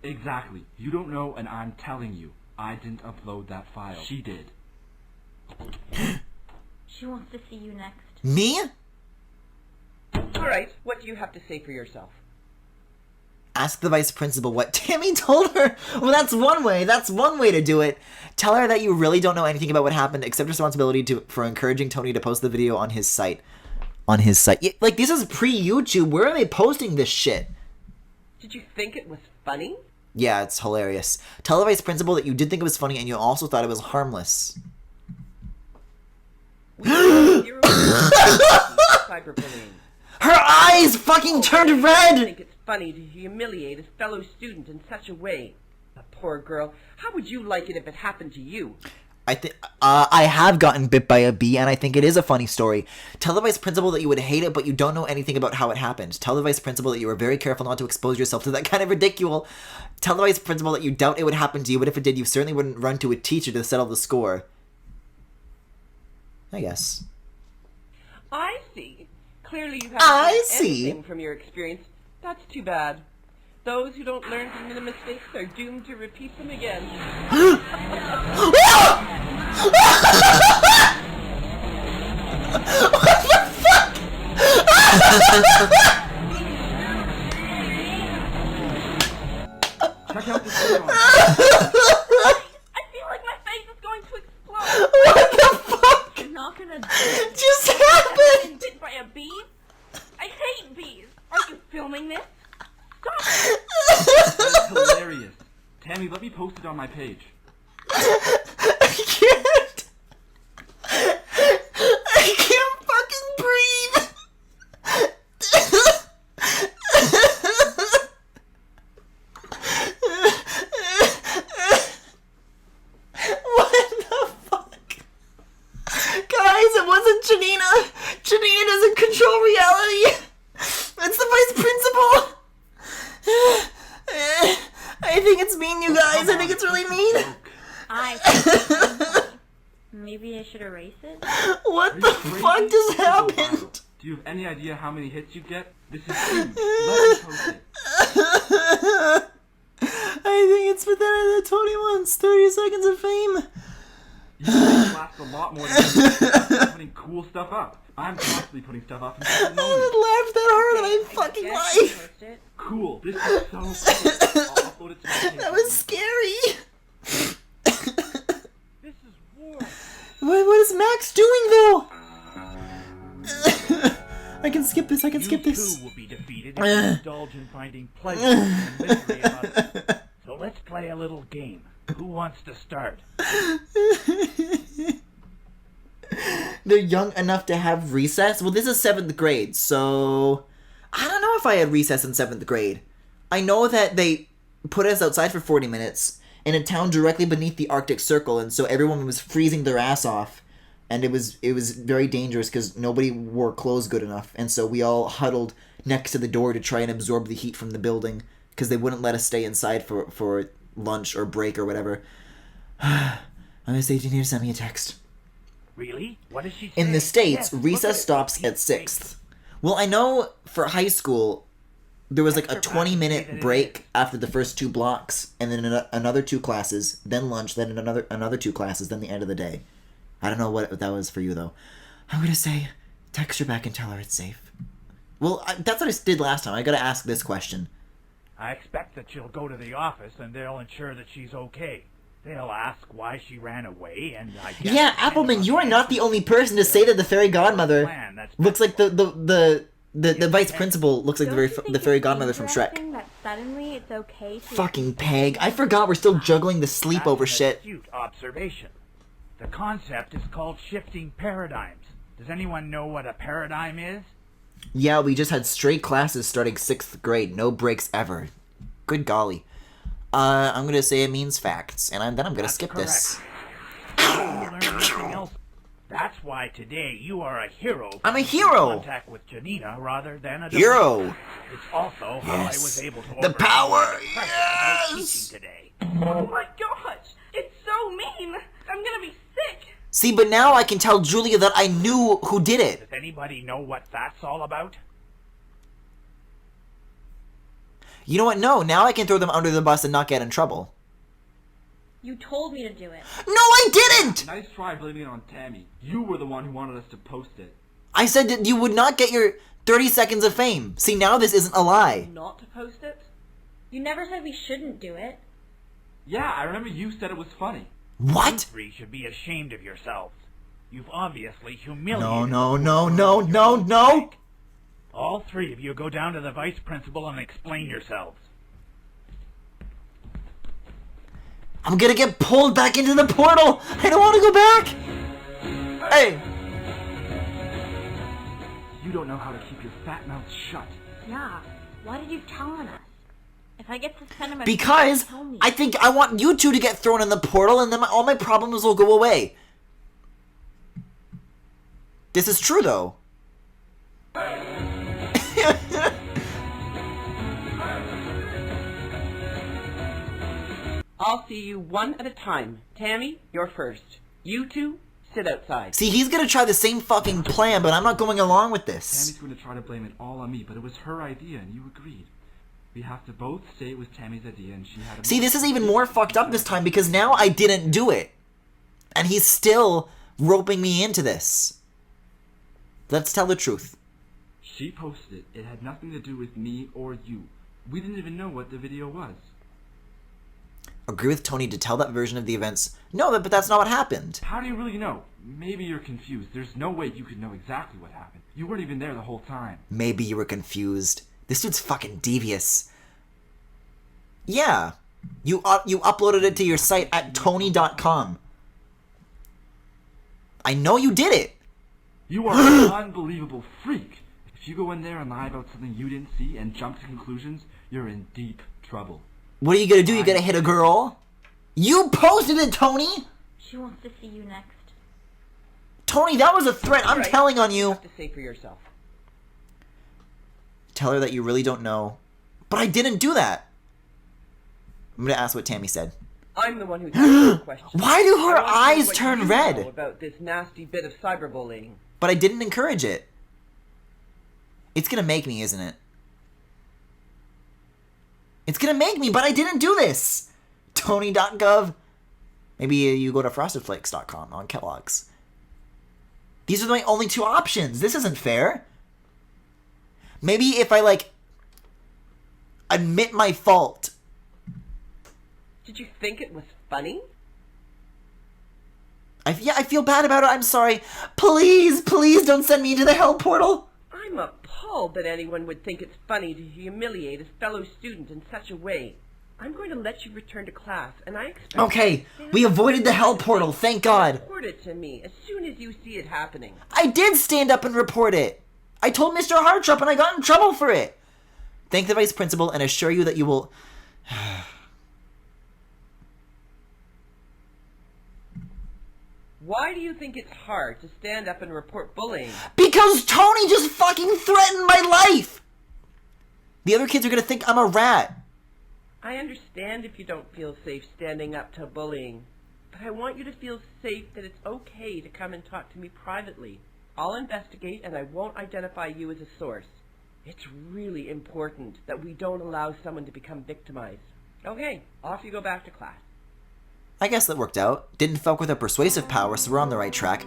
Exactly. You don't know, and I'm telling you. I didn't upload that file. She did. She wants to see you next. Me? All right, what do you have to say for yourself? Ask the vice principal what Tammy told her. Well, that's one way. That's one way to do it. Tell her that you really don't know anything about what happened. Accept responsibility for encouraging Tony to post the video on his site. On his site. Yeah, like, this is pre-YouTube. Where are they posting this shit? Did you think it was funny? Yeah, it's hilarious. Tell the vice principal that you did think it was funny and you also thought it was harmless. Cyberbullying. Her eyes fucking turned red! I think it's funny to humiliate a fellow student in such a way. A poor girl. How would you like it if it happened to you? I have gotten bit by a bee, and I think it is a funny story. Tell the vice principal that you would hate it, but you don't know anything about how it happened. Tell the vice principal that you were very careful not to expose yourself to that kind of ridicule. Tell the vice principal that you doubt it would happen to you, but if it did, you certainly wouldn't run to a teacher to settle the score. I guess. I see. Clearly you haven't learned anything from your experience. That's too bad. Those who don't learn from their mistakes are doomed to repeat them again. What the fuck? Check out this video. I feel like my face is going to explode. What the fuck You're not gonna just I've happened? been bit by a bee? I hate bees. Are you filming this? Stop it. That's hilarious. Tammy, let me post it on my page. I can't. I can't fucking breathe. What the fuck? Guys, it wasn't Janina. Janina doesn't control reality. It's the vice principal. I think it's mean, you guys. I think it's really mean. Maybe I should erase it? What the fuck just happened? Do you have any idea how many hits you get? This is huge. Let me post it. I think it's pathetic that Tony wants 30 seconds of fame. You guys last a lot more than you putting cool stuff up. I'm constantly putting stuff up. And I haven't laughed that hard in my fucking life. Cool. This is so cool. I'll upload it to my page. That was scary. This is war. What is Max doing though? I can skip this. I can skip this. You too will be defeated if you indulge in finding pleasure and misery in others. So let's play a little game. Who wants to start? They're young enough to have recess? Well, this is 7th grade, so I don't know if I had recess in 7th grade. I know that they put us outside for 40 minutes in a town directly beneath the Arctic Circle, and so everyone was freezing their ass off, and it was very dangerous because nobody wore clothes good enough, and so we all huddled next to the door to try and absorb the heat from the building because they wouldn't let us stay inside for lunch or break or whatever. I'm gonna say you need to send me a text. Really? What does she say? In the States, Yes, look recess at it. stops at 6th. Well, I know for high school, there was like a 20-minute break after the first 2 blocks, and then another 2 classes, then lunch, then another 2 classes, then the end of the day. I don't know what that was for you, though. I'm gonna say, text her back and tell her it's safe. Well, that's what I did last time. I gotta ask this question. I expect that she'll go to the office and they'll ensure that she's okay. They'll ask why she ran away, and I guess... Yeah, Appleman, you are not the only person to say to the fairy godmother. Looks like the vice principal looks like the fairy godmother from Shrek. That suddenly it's okay to... Fucking Peg. I forgot we're still juggling the sleepover shit. Astute observation. The concept is called shifting paradigms. Does anyone know what a paradigm is? Yeah, we just had straight classes starting 6th grade. No breaks ever. Good golly. I'm gonna say it means facts, and then I'm gonna skip this. Learn anything else? That's why today you are a hero. I'm a hero! Contact with Janina rather than a Hero! It's also how I was able to The power! Yes! Yes! Today. Oh my gosh! It's so mean! I'm gonna be sick! See, but now I can tell Julia that I knew who did it. Does anybody know what that's all about? You know what? No, now I can throw them under the bus and not get in trouble. You told me to do it. No, I didn't! Nice try blaming it on Tammy. You were the one who wanted us to post it. I said that you would not get your 30 seconds of fame. See, now this isn't a lie. Not to post it? You never said we shouldn't do it. Yeah, I remember you said it was funny. You What? three should be ashamed of yourselves. You've obviously humiliated. No. All three of you go down to the vice principal and explain yourselves. I'm gonna get pulled back into the portal. I don't want to go back. Hey. You don't know how to keep your fat mouth shut. Yeah. Why did you tell on us? If I get suspended, Because tell me. I think I want you two to get thrown in the portal and then all my problems will go away. This is true, though. I'll see you one at a time. Tammy, you're first. You two, sit outside. See, he's gonna try the same fucking plan, but I'm not going along with this. Tammy's going to try to blame it all on me, but it was her idea and you agreed. We have to both say it was Tammy's idea and she had a... See, this is even more fucked up this time because now I didn't do it. And he's still roping me into this. Let's tell the truth. She posted it. It had nothing to do with me or you. We didn't even know what the video was. Agree with Tony to tell that version of the events. No, but that's not what happened. How do you really know? Maybe you're confused. There's no way you could know exactly what happened. You weren't even there the whole time. Maybe you were confused. This dude's fucking devious. Yeah. You uploaded it to your site at tony.com. I know you did it. You are an unbelievable freak. If you go in there and lie about something you didn't see and jump to conclusions, you're in deep trouble. What are you gonna do? You gonna hit a girl? You posted it, Tony! She wants to see you next. Tony, that was a threat. I'm Right. telling on You you. have to say for yourself. Tell her that you really don't know. But I didn't do that. I'm gonna ask what Tammy said. I'm the one who asked the question. Why do her I want to know eyes what turn you red? know about this nasty bit of cyberbullying. But I didn't encourage it. It's gonna make me, isn't it? It's gonna make me, but I didn't do this! Tony.gov. Maybe you go to frostedflakes.com on Kellogg's. These are my only two options. This isn't fair. Maybe if I, like, admit my fault. Did you think it was funny? I feel bad about it. I'm sorry. Please don't send me into the hell portal. I'm appalled that anyone would think it's funny to humiliate a fellow student in such a way. I'm going to let you return to class, and I expect... Okay, we avoided the hell portal, thank God. Report it to me as soon as you see it happening. I did stand up and report it. I told Mr. Hartrup and I got in trouble for it. Thank the vice principal and assure you that you will... Why do you think it's hard to stand up and report bullying? Because Tony just fucking threatened my life! The other kids are gonna think I'm a rat. I understand if you don't feel safe standing up to bullying, but I want you to feel safe that it's okay to come and talk to me privately. I'll investigate and I won't identify you as a source. It's really important that we don't allow someone to become victimized. Okay, off you go back to class. I guess that worked out. Didn't fuck with her persuasive power, so we're on the right track.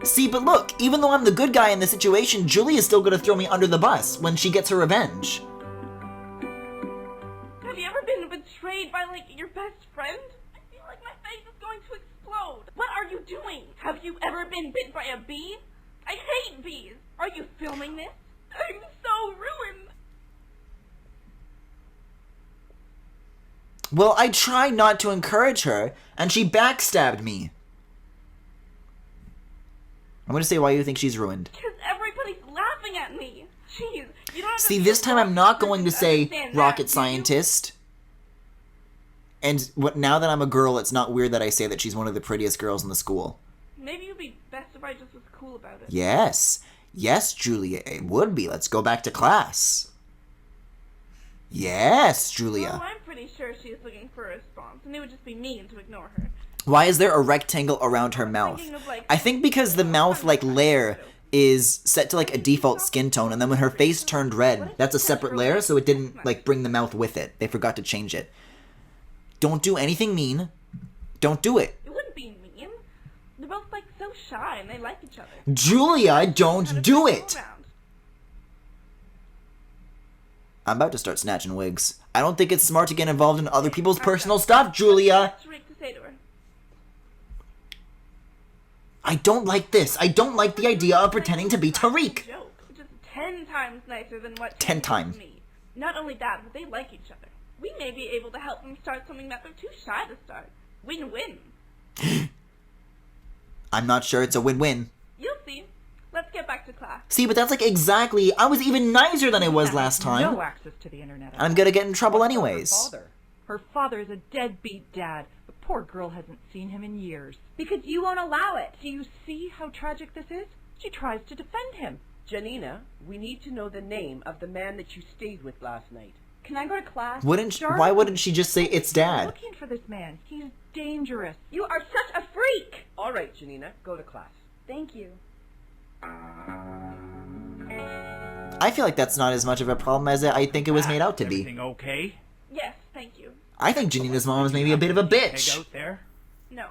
See, but look, even though I'm the good guy in this situation, Julie is still gonna throw me under the bus when she gets her revenge. Have you ever been betrayed by, like, your best friend? I feel like my face is going to explode. What are you doing? Have you ever been bit by a bee? I hate bees. Are you filming this? I'm so ruined. Well, I tried not to encourage her, and she backstabbed me. I'm gonna say why you think she's ruined. Because everybody's laughing at me. Jeez, you don't have to See, this time I'm not going to say understand that, rocket do you? scientist. And now that I'm a girl, it's not weird that I say that she's one of the prettiest girls in the school. Maybe it would be best if I just was cool about it. Yes. Yes, Julia, it would be. Let's go back to class. Yes, Julia. Oh, I'm pretty sure she's looking for a response, and it would just be mean to ignore her. Why is there a rectangle around her mouth? I think because the mouth, like, layer is set to, like, a default skin tone, and then when her face turned red, that's a separate layer, so it didn't, like, bring the mouth with it. They forgot to change it. Don't do anything mean. Don't do it. It wouldn't be mean. They're both, like, so shy, and they like each other. Julia, don't do Kind of it! around. I'm about to start snatching wigs. I don't think it's smart to get involved in other people's personal stuff, Julia! What's Rick to say to her? I don't like this. I don't like the idea of pretending to be Tariq. Joke, which is 10 times nicer than what 10 she did times. to me. Not only that, but they like each other. We may be able to help them start something that they're too shy to start. Win-win. I'm not sure it's a win-win. You'll see. Let's get back to class. See, but that's like exactly... I was even nicer than I was last time. No access to the internet. I'm gonna get in trouble What about anyways. Her father? Her father is a deadbeat dad. The poor girl hasn't seen him in years. Because you won't allow it. Do you see how tragic this is? She tries to defend him. Janina, we need to know the name of the man that you stayed with last night. Can I go to class? Why wouldn't she just say it's I'm Dad? looking for this man. He's dangerous. You are such a freak! All right, Janina, go to class. Thank you. I feel like that's not as much of a problem as I think it was made out to be. Everything okay? Yes, thank you. I think Janina's mom is maybe a bit of a Peg bitch. out there? No.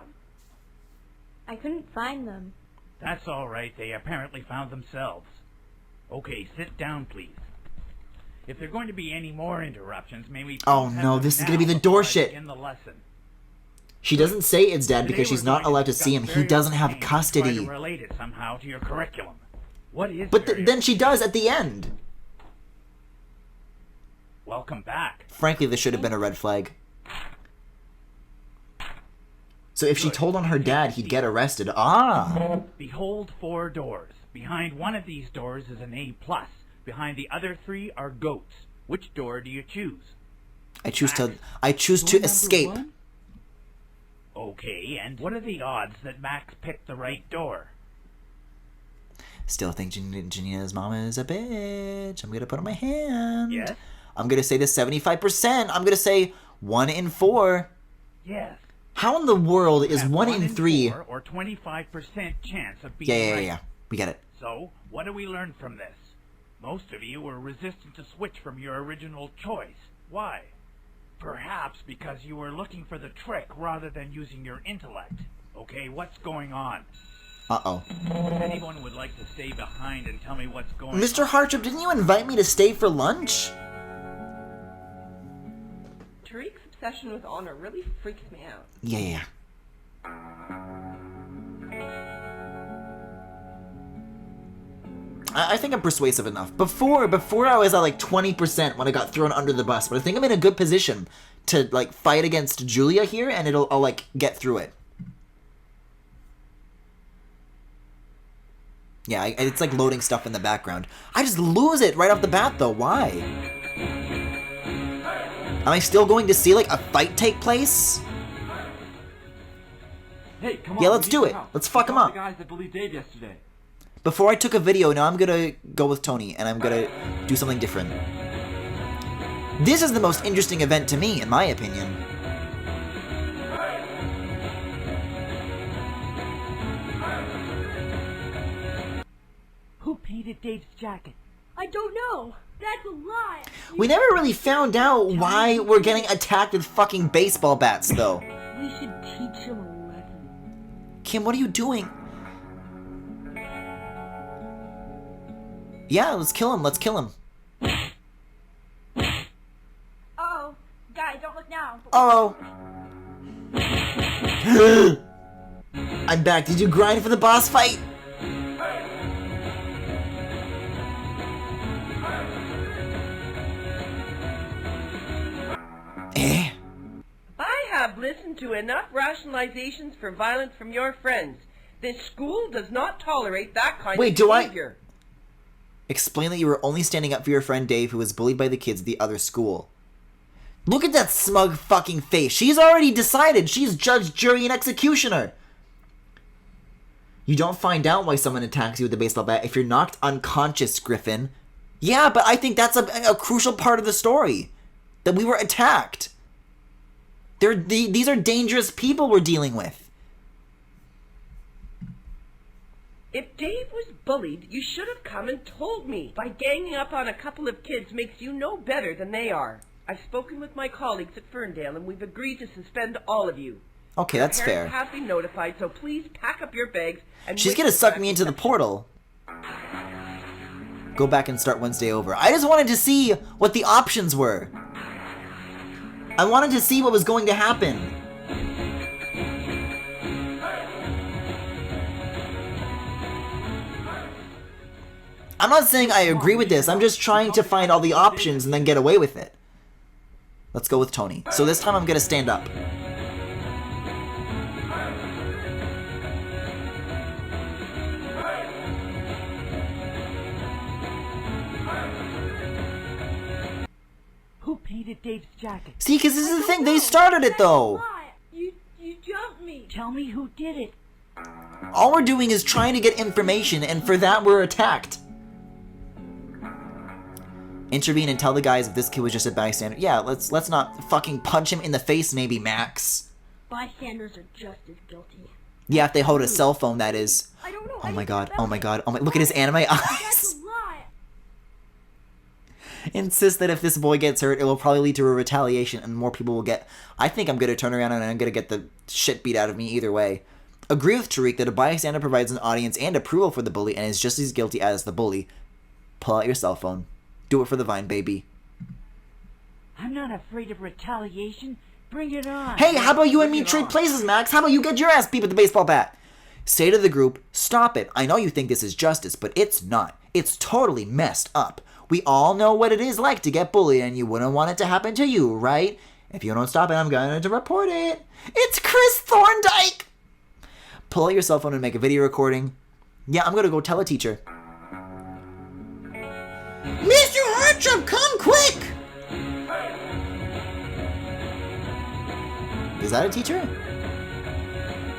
I couldn't find them. That's all right. They apparently found themselves. Okay, sit down, please. If there are going to be any more interruptions, may we... Oh, please have no, them this is now gonna be the before door I shit. begin the lesson. She doesn't say it's Dad Today because she's we're not going allowed to discuss see him. He various doesn't have things and try custody. to relate it somehow to your curriculum. What is But various- then she does at the end. Welcome back. Frankly, this should have been a red flag. So if she told on her dad, he'd get arrested. Ah! Behold 4 doors. Behind one of these doors is an A+. Behind the other 3 are goats. Which door do you choose? I choose to escape. Okay, and what are the odds that Max picked the right door? Still think Janina's mom is a bitch. I'm gonna put on my hand. Yes? I'm gonna say this 75%. I'm gonna say 1 in 4. Yes. How in the world You is have 1 in 3? 4 or 25% chance of being Yeah. right. We get it. So, what do we learn from this? Most of you were resistant to switch from your original choice. Why? Perhaps because you were looking for the trick rather than using your intellect. Okay, what's going on? Uh-oh. If anyone would like to stay behind and tell me what's going on... Mr. Hartrip, didn't you invite me to stay for lunch? Tariq's obsession with honor really freaks me out. Yeah. I think I'm persuasive enough. Before I was at like 20% when I got thrown under the bus, but I think I'm in a good position to like fight against Julia here, and I'll like get through it. Yeah, it's like loading stuff in the background. I just lose it right off the bat though. Why? Am I still going to see like a fight take place? Hey, come Yeah, on, let's we do need it. some help. Let's fuck We him caught up. The guys that bullied Dave yesterday. Before I took a video, now I'm gonna go with Tony, and I'm gonna do something different. This is the most interesting event to me, in my opinion. Who painted Dave's jacket? I don't know. That's a lie. We never really found out why we're getting attacked with fucking baseball bats, though. We should teach him a lesson. Kim, what are you doing? Yeah, let's kill him. Let's kill him. Uh-oh. Guy, don't look now. Oh. I'm back. Did you grind for the boss fight? Eh. I have listened to enough rationalizations for violence from your friends. This school does not tolerate that kind Wait, of do I- behavior. Explain that you were only standing up for your friend Dave, who was bullied by the kids at the other school. Look at that smug fucking face. She's already decided. She's judge, jury, and executioner. You don't find out why someone attacks you with a baseball bat if you're knocked unconscious, Griffin. Yeah, but I think that's a crucial part of the story. That we were attacked. These are dangerous people we're dealing with. If Dave was bullied, you should have come and told me. By ganging up on a couple of kids makes you no better than they are. I've spoken with my colleagues at Ferndale, and we've agreed to suspend all of you. Okay, that's fair. Your parents have been notified, so please pack up your bags and... She's gonna suck me into the portal. Go back and start Wednesday over. I just wanted to see what the options were. I wanted to see what was going to happen. I'm not saying I agree with this. I'm just trying to find all the options and then get away with it. Let's go with Tony. So this time I'm gonna stand up. Who painted Dave's jacket? See, because this is the thing. They started it, though. You jumped me. Tell me who did it. All we're doing is trying to get information, and for that we're attacked. Intervene and tell the guys if this kid was just a bystander. Yeah, let's not fucking punch him in the face, maybe, Max. Bystanders are just as guilty. Yeah, if they hold a cell phone, that is. I don't know. Oh my god, oh my god, oh my... Look at his anime eyes. That's a lie. Insist that if this boy gets hurt, it will probably lead to a retaliation and more people will get... I think I'm gonna turn around and I'm gonna get the shit beat out of me either way. Agree with Tariq that a bystander provides an audience and approval for the bully and is just as guilty as the bully. Pull out your cell phone. Do it for the Vine, baby. I'm not afraid of retaliation. Bring it on. Hey, how about you and me trade places, Max? How about you get your ass beat with the baseball bat? Say to the group, stop it. I know you think this is justice, but it's not. It's totally messed up. We all know what it is like to get bullied, and you wouldn't want it to happen to you, right? If you don't stop it, I'm going to report it. It's Chris Thorndike! Pull out your cell phone and make a video recording. Yeah, I'm going to go tell a teacher. Mr. Hartrup, come quick! Is that a teacher?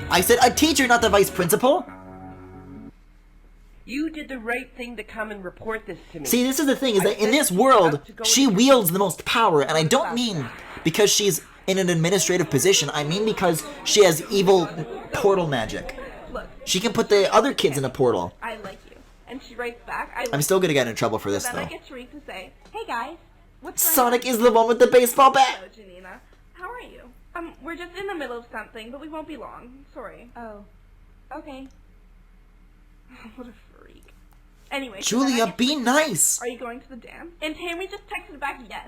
I said a teacher, not the vice principal. You did the right thing to come and report this to me. See, this is the thing, is that in this world, she wields the most power, and I don't mean because she's in an administrative position, I mean because she has evil portal magic. Look, She can put the other kids in a portal. I like you. And she writes back, I like I'm still gonna get in trouble for this, you. Then I though. get Tariq to say, hey guys, what's going Sonic is the one with the baseball bat! Hello, Janina. How are you? We're just in the middle of something, but we won't be long. Sorry. Oh. Okay. What a freak. Anyway. so Julia, then I get be Tariq, nice! Are you going to the dam? And Tammy just texted back yes.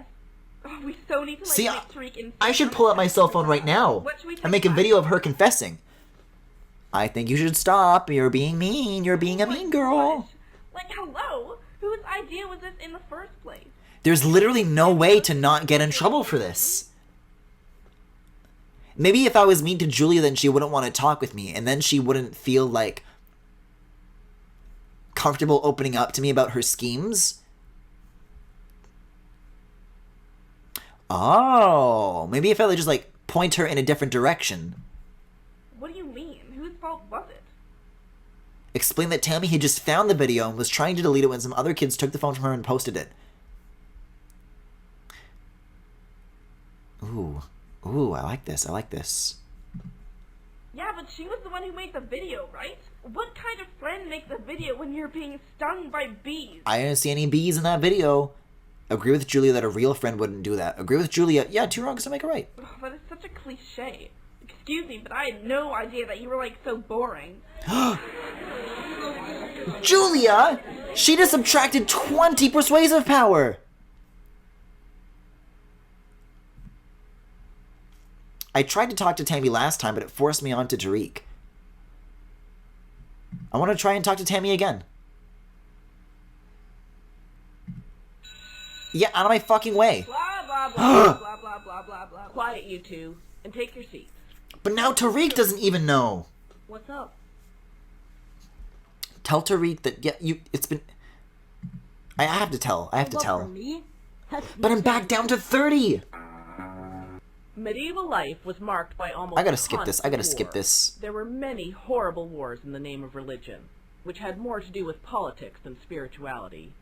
Oh, we so need to like See, make Tariq insane. I should pull out my cell phone right now What should we and make a text video back? of her confessing. I think you should stop. You're being mean. You're being a Oh my mean girl. gosh. Like, hello? Whose idea was this in the first place? There's literally no way to not get in trouble for this. Maybe if I was mean to Julia, then she wouldn't want to talk with me, and then she wouldn't feel, like, comfortable opening up to me about her schemes. Oh, maybe if I just, like, point her in a different direction. What do you mean? Whose fault was it? Explain that Tammy had just found the video and was trying to delete it when some other kids took the phone from her and posted it. Ooh. Ooh, I like this. I like this. Yeah, but she was the one who made the video, right? What kind of friend makes a video when you're being stung by bees? I didn't see any bees in that video. Agree with Julia that a real friend wouldn't do that. Agree with Julia. Yeah, two wrongs don't make a right. Ugh, that is such a cliche. Excuse me, but I had no idea that you were, like, so boring. Julia! She just subtracted 20 persuasive power! I tried to talk to Tammy last time, but it forced me on to Tariq. I want to try and talk to Tammy again. Yeah, out of my fucking way. Blah, blah, blah, blah, blah, blah, blah, blah. Quiet, you two, and take your seats. But now Tariq doesn't even know. What's up? Tell Tariq that, yeah, it's been... I have to tell. I have to What, tell. for me? That's But I'm back down to 30! Medieval life was marked by almost I gotta skip this. I gotta constant skip war. this. There were many horrible wars in the name of religion, which had more to do with politics than spirituality.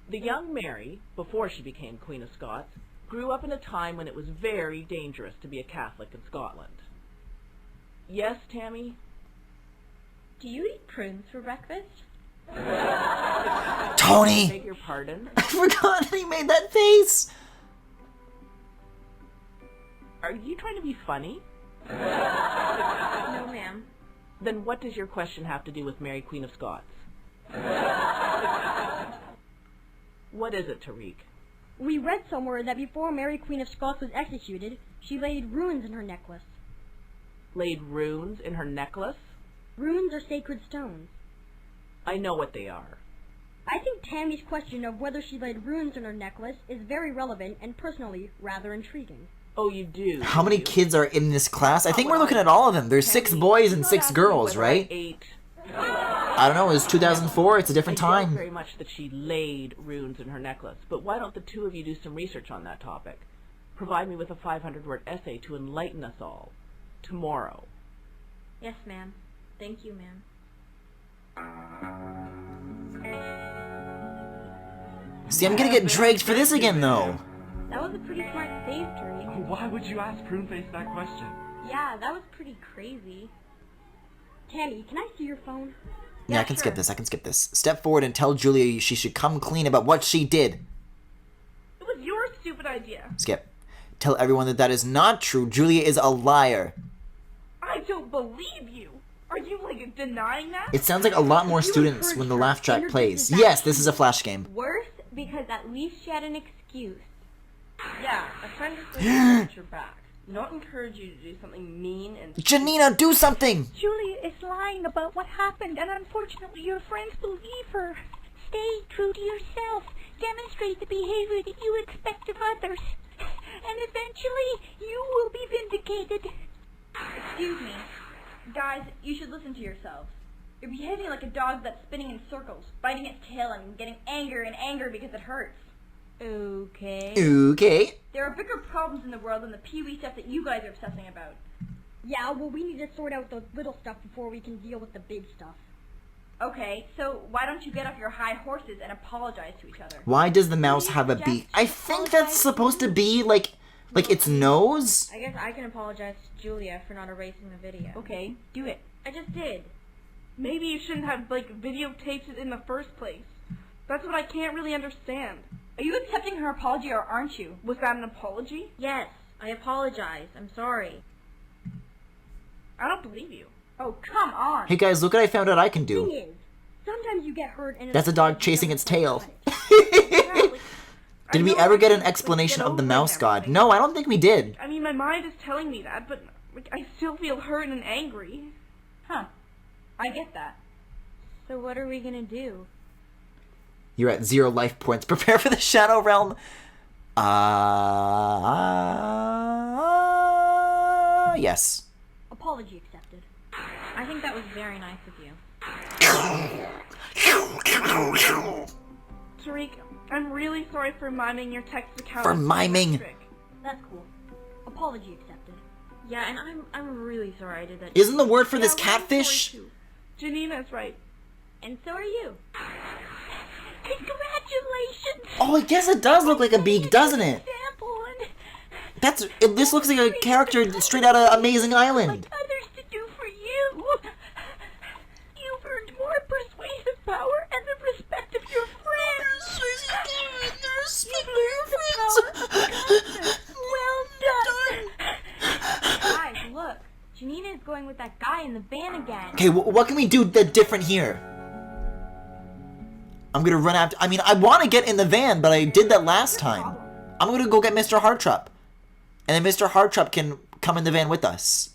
The young Mary, before she became Queen of Scots, grew up in a time when it was very dangerous to be a Catholic in Scotland. Yes, Tammy? Do you eat prunes for breakfast? Tony! Beg your pardon? I forgot he made that face! Are you trying to be funny? No, ma'am. Then what does your question have to do with Mary, Queen of Scots? What is it, Tariq? We read somewhere that before Mary Queen of Scots was executed, she laid runes in her necklace. Laid runes in her necklace? Runes are sacred stones. I know what they are. I think Tammy's question of whether she laid runes in her necklace is very relevant and personally rather intriguing. Oh, you do? How many kids are in this class? I think we're looking at all of them. There's 6 boys and 6 girls, right? I don't know, it was 2004, it's a different I doubt time. very much that she laid runes in her necklace, but why don't the two of you do some research on that topic? Provide me with a 500-word essay to enlighten us all. Tomorrow. Yes, ma'am. Thank you, ma'am. See, I'm gonna get dragged for this again, though. That was a pretty smart save, Tariq. Why would you ask Pruneface that question? Yeah, that was pretty crazy. Tammy, can I see your phone? Yeah, I can skip this, I can skip this. Step forward and tell Julia she should come clean about what she did. It was your stupid idea. Skip. Tell everyone that that is not true. Julia is a liar. I don't believe you. Are you, like, denying that? It sounds like a lot more students when the laugh track plays. Yes, this is a flash game. Worse, because at least she had an excuse. Yeah, a friend is going to watch your back. Not encourage you to do something mean and... Janina, do something! Julia is lying about what happened, and unfortunately your friends believe her. Stay true to yourself. Demonstrate the behavior that you expect of others. And eventually, you will be vindicated. Excuse me. Guys, you should listen to yourselves. You're behaving like a dog that's spinning in circles, biting its tail and getting angrier and angrier because it hurts. Okay. Okay. There are bigger problems in the world than the pee-wee stuff that you guys are obsessing about. Yeah, well, we need to sort out the little stuff before we can deal with the big stuff. Okay, so why don't you get off your high horses and apologize to each other? Why does the mouse have a beak? I think that's supposed to be like its nose? I guess I can apologize to Julia for not erasing the video. Okay, do it. I just did. Maybe you shouldn't have, like, videotaped it in the first place. That's what I can't really understand. Are you accepting her apology or aren't you? Was that an apology? Yes, I apologize. I'm sorry. I don't believe you. Oh, come on. Hey guys, look what I found out I can Thing do. is, sometimes you get hurt and That's a dog chasing its tail. Did we I know ever I get an should, like, explanation get of the over it mouse and god? everything. No, I don't think we did. I mean, my mind is telling me that, but, like, I still feel hurt and angry. Huh. I get that. So what are we gonna do? You're at 0 life points. Prepare for the Shadow Realm. Yes. Apology accepted. I think that was very nice of you. Tariq, I'm really sorry for miming your text account. For miming. That's cool. Apology accepted. Yeah, and I'm really sorry I did that. Isn't the word for this Yeah, well, I'm catfish? sorry too. Janina's right. And so are you. Congratulations! Oh, I guess it does look like a beak, doesn't it? Example and This looks like a character straight out of Amazing Island. others to do for you. You've earned more persuasive power and the respect of your friends. Well done. Guys, look. Janina is going with that guy in the van again. Okay, what can we do that different here? I'm gonna run after... I mean, I want to get in the van, but I did that last time. I'm gonna go get Mr. Hartrup. And then Mr. Hartrup can come in the van with us.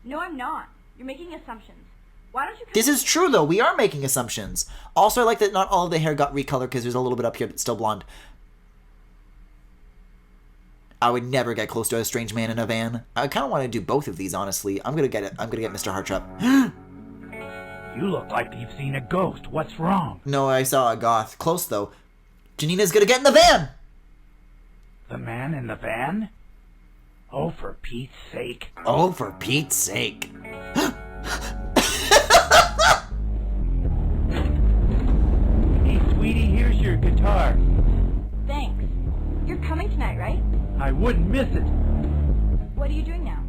No, I'm not. You're making assumptions. Why don't you... This is true, though. We are making assumptions. Also, I like that not all of the hair got recolored because there's a little bit up here that's still blonde. I would never get close to a strange man in a van. I kind of want to do both of these, honestly. I'm gonna get it. I'm gonna get Mr. Hartrup. You look like you've seen a ghost. What's wrong? No, I saw a goth. Close, though. Janina's gonna get in the van! The man in the van? Oh, for Pete's sake. Oh, for Pete's sake. Hey, sweetie, here's your guitar. Thanks. You're coming tonight, right? I wouldn't miss it. What are you doing now?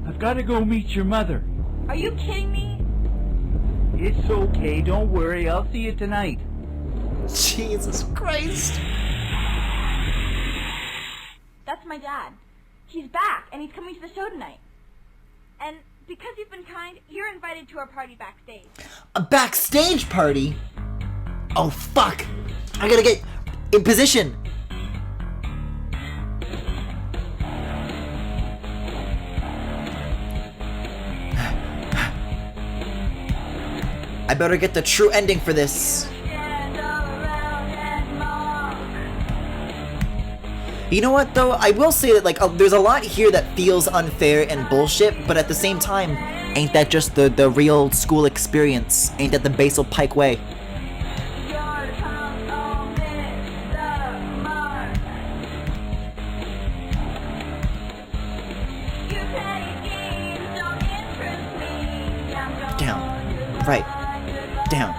I've got to go meet your mother. Are you kidding me? It's okay, don't worry, I'll see you tonight. Jesus Christ. That's my dad. He's back, and he's coming to the show tonight. And because you've been kind, you're invited to our party backstage. A backstage party? Oh, fuck. I gotta get in position. I better get the true ending for this. You know what, though? I will say that, like, there's a lot here that feels unfair and bullshit, but at the same time, ain't that just the real school experience? Ain't that the Basil Pike way? Down. Right. Down.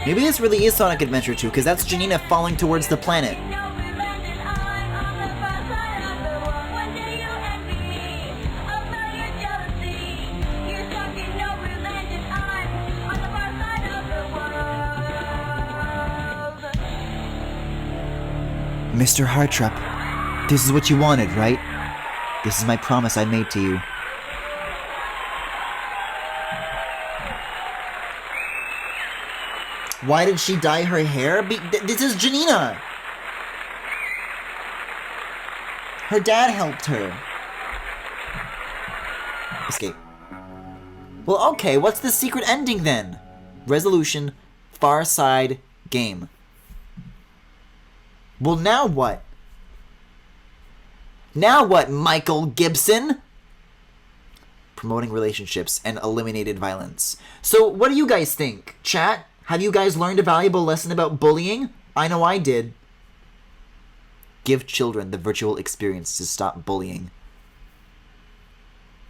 Maybe this really is Sonic Adventure 2, because that's Janina falling towards the planet. Mr. Hartrap, this is what you wanted, right? This is my promise I made to you. Why did she dye her hair? This is Janina! Her dad helped her. Escape. Well, okay, what's the secret ending then? Resolution, Far Side, game. Well, now what? Now what, Michael Gibson? Promoting relationships and eliminated violence. So, what do you guys think? Chat? Have you guys learned a valuable lesson about bullying? I know I did. Give children the virtual experience to stop bullying.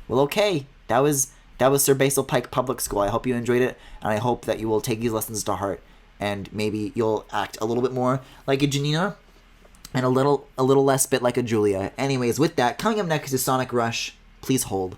Well, okay. That was Sir Basil Pike Public School. I hope you enjoyed it, and I hope that you will take these lessons to heart, and maybe you'll act a little bit more like a Janina, and a little less bit like a Julia. Anyways, with that, coming up next is Sonic Rush. Please hold.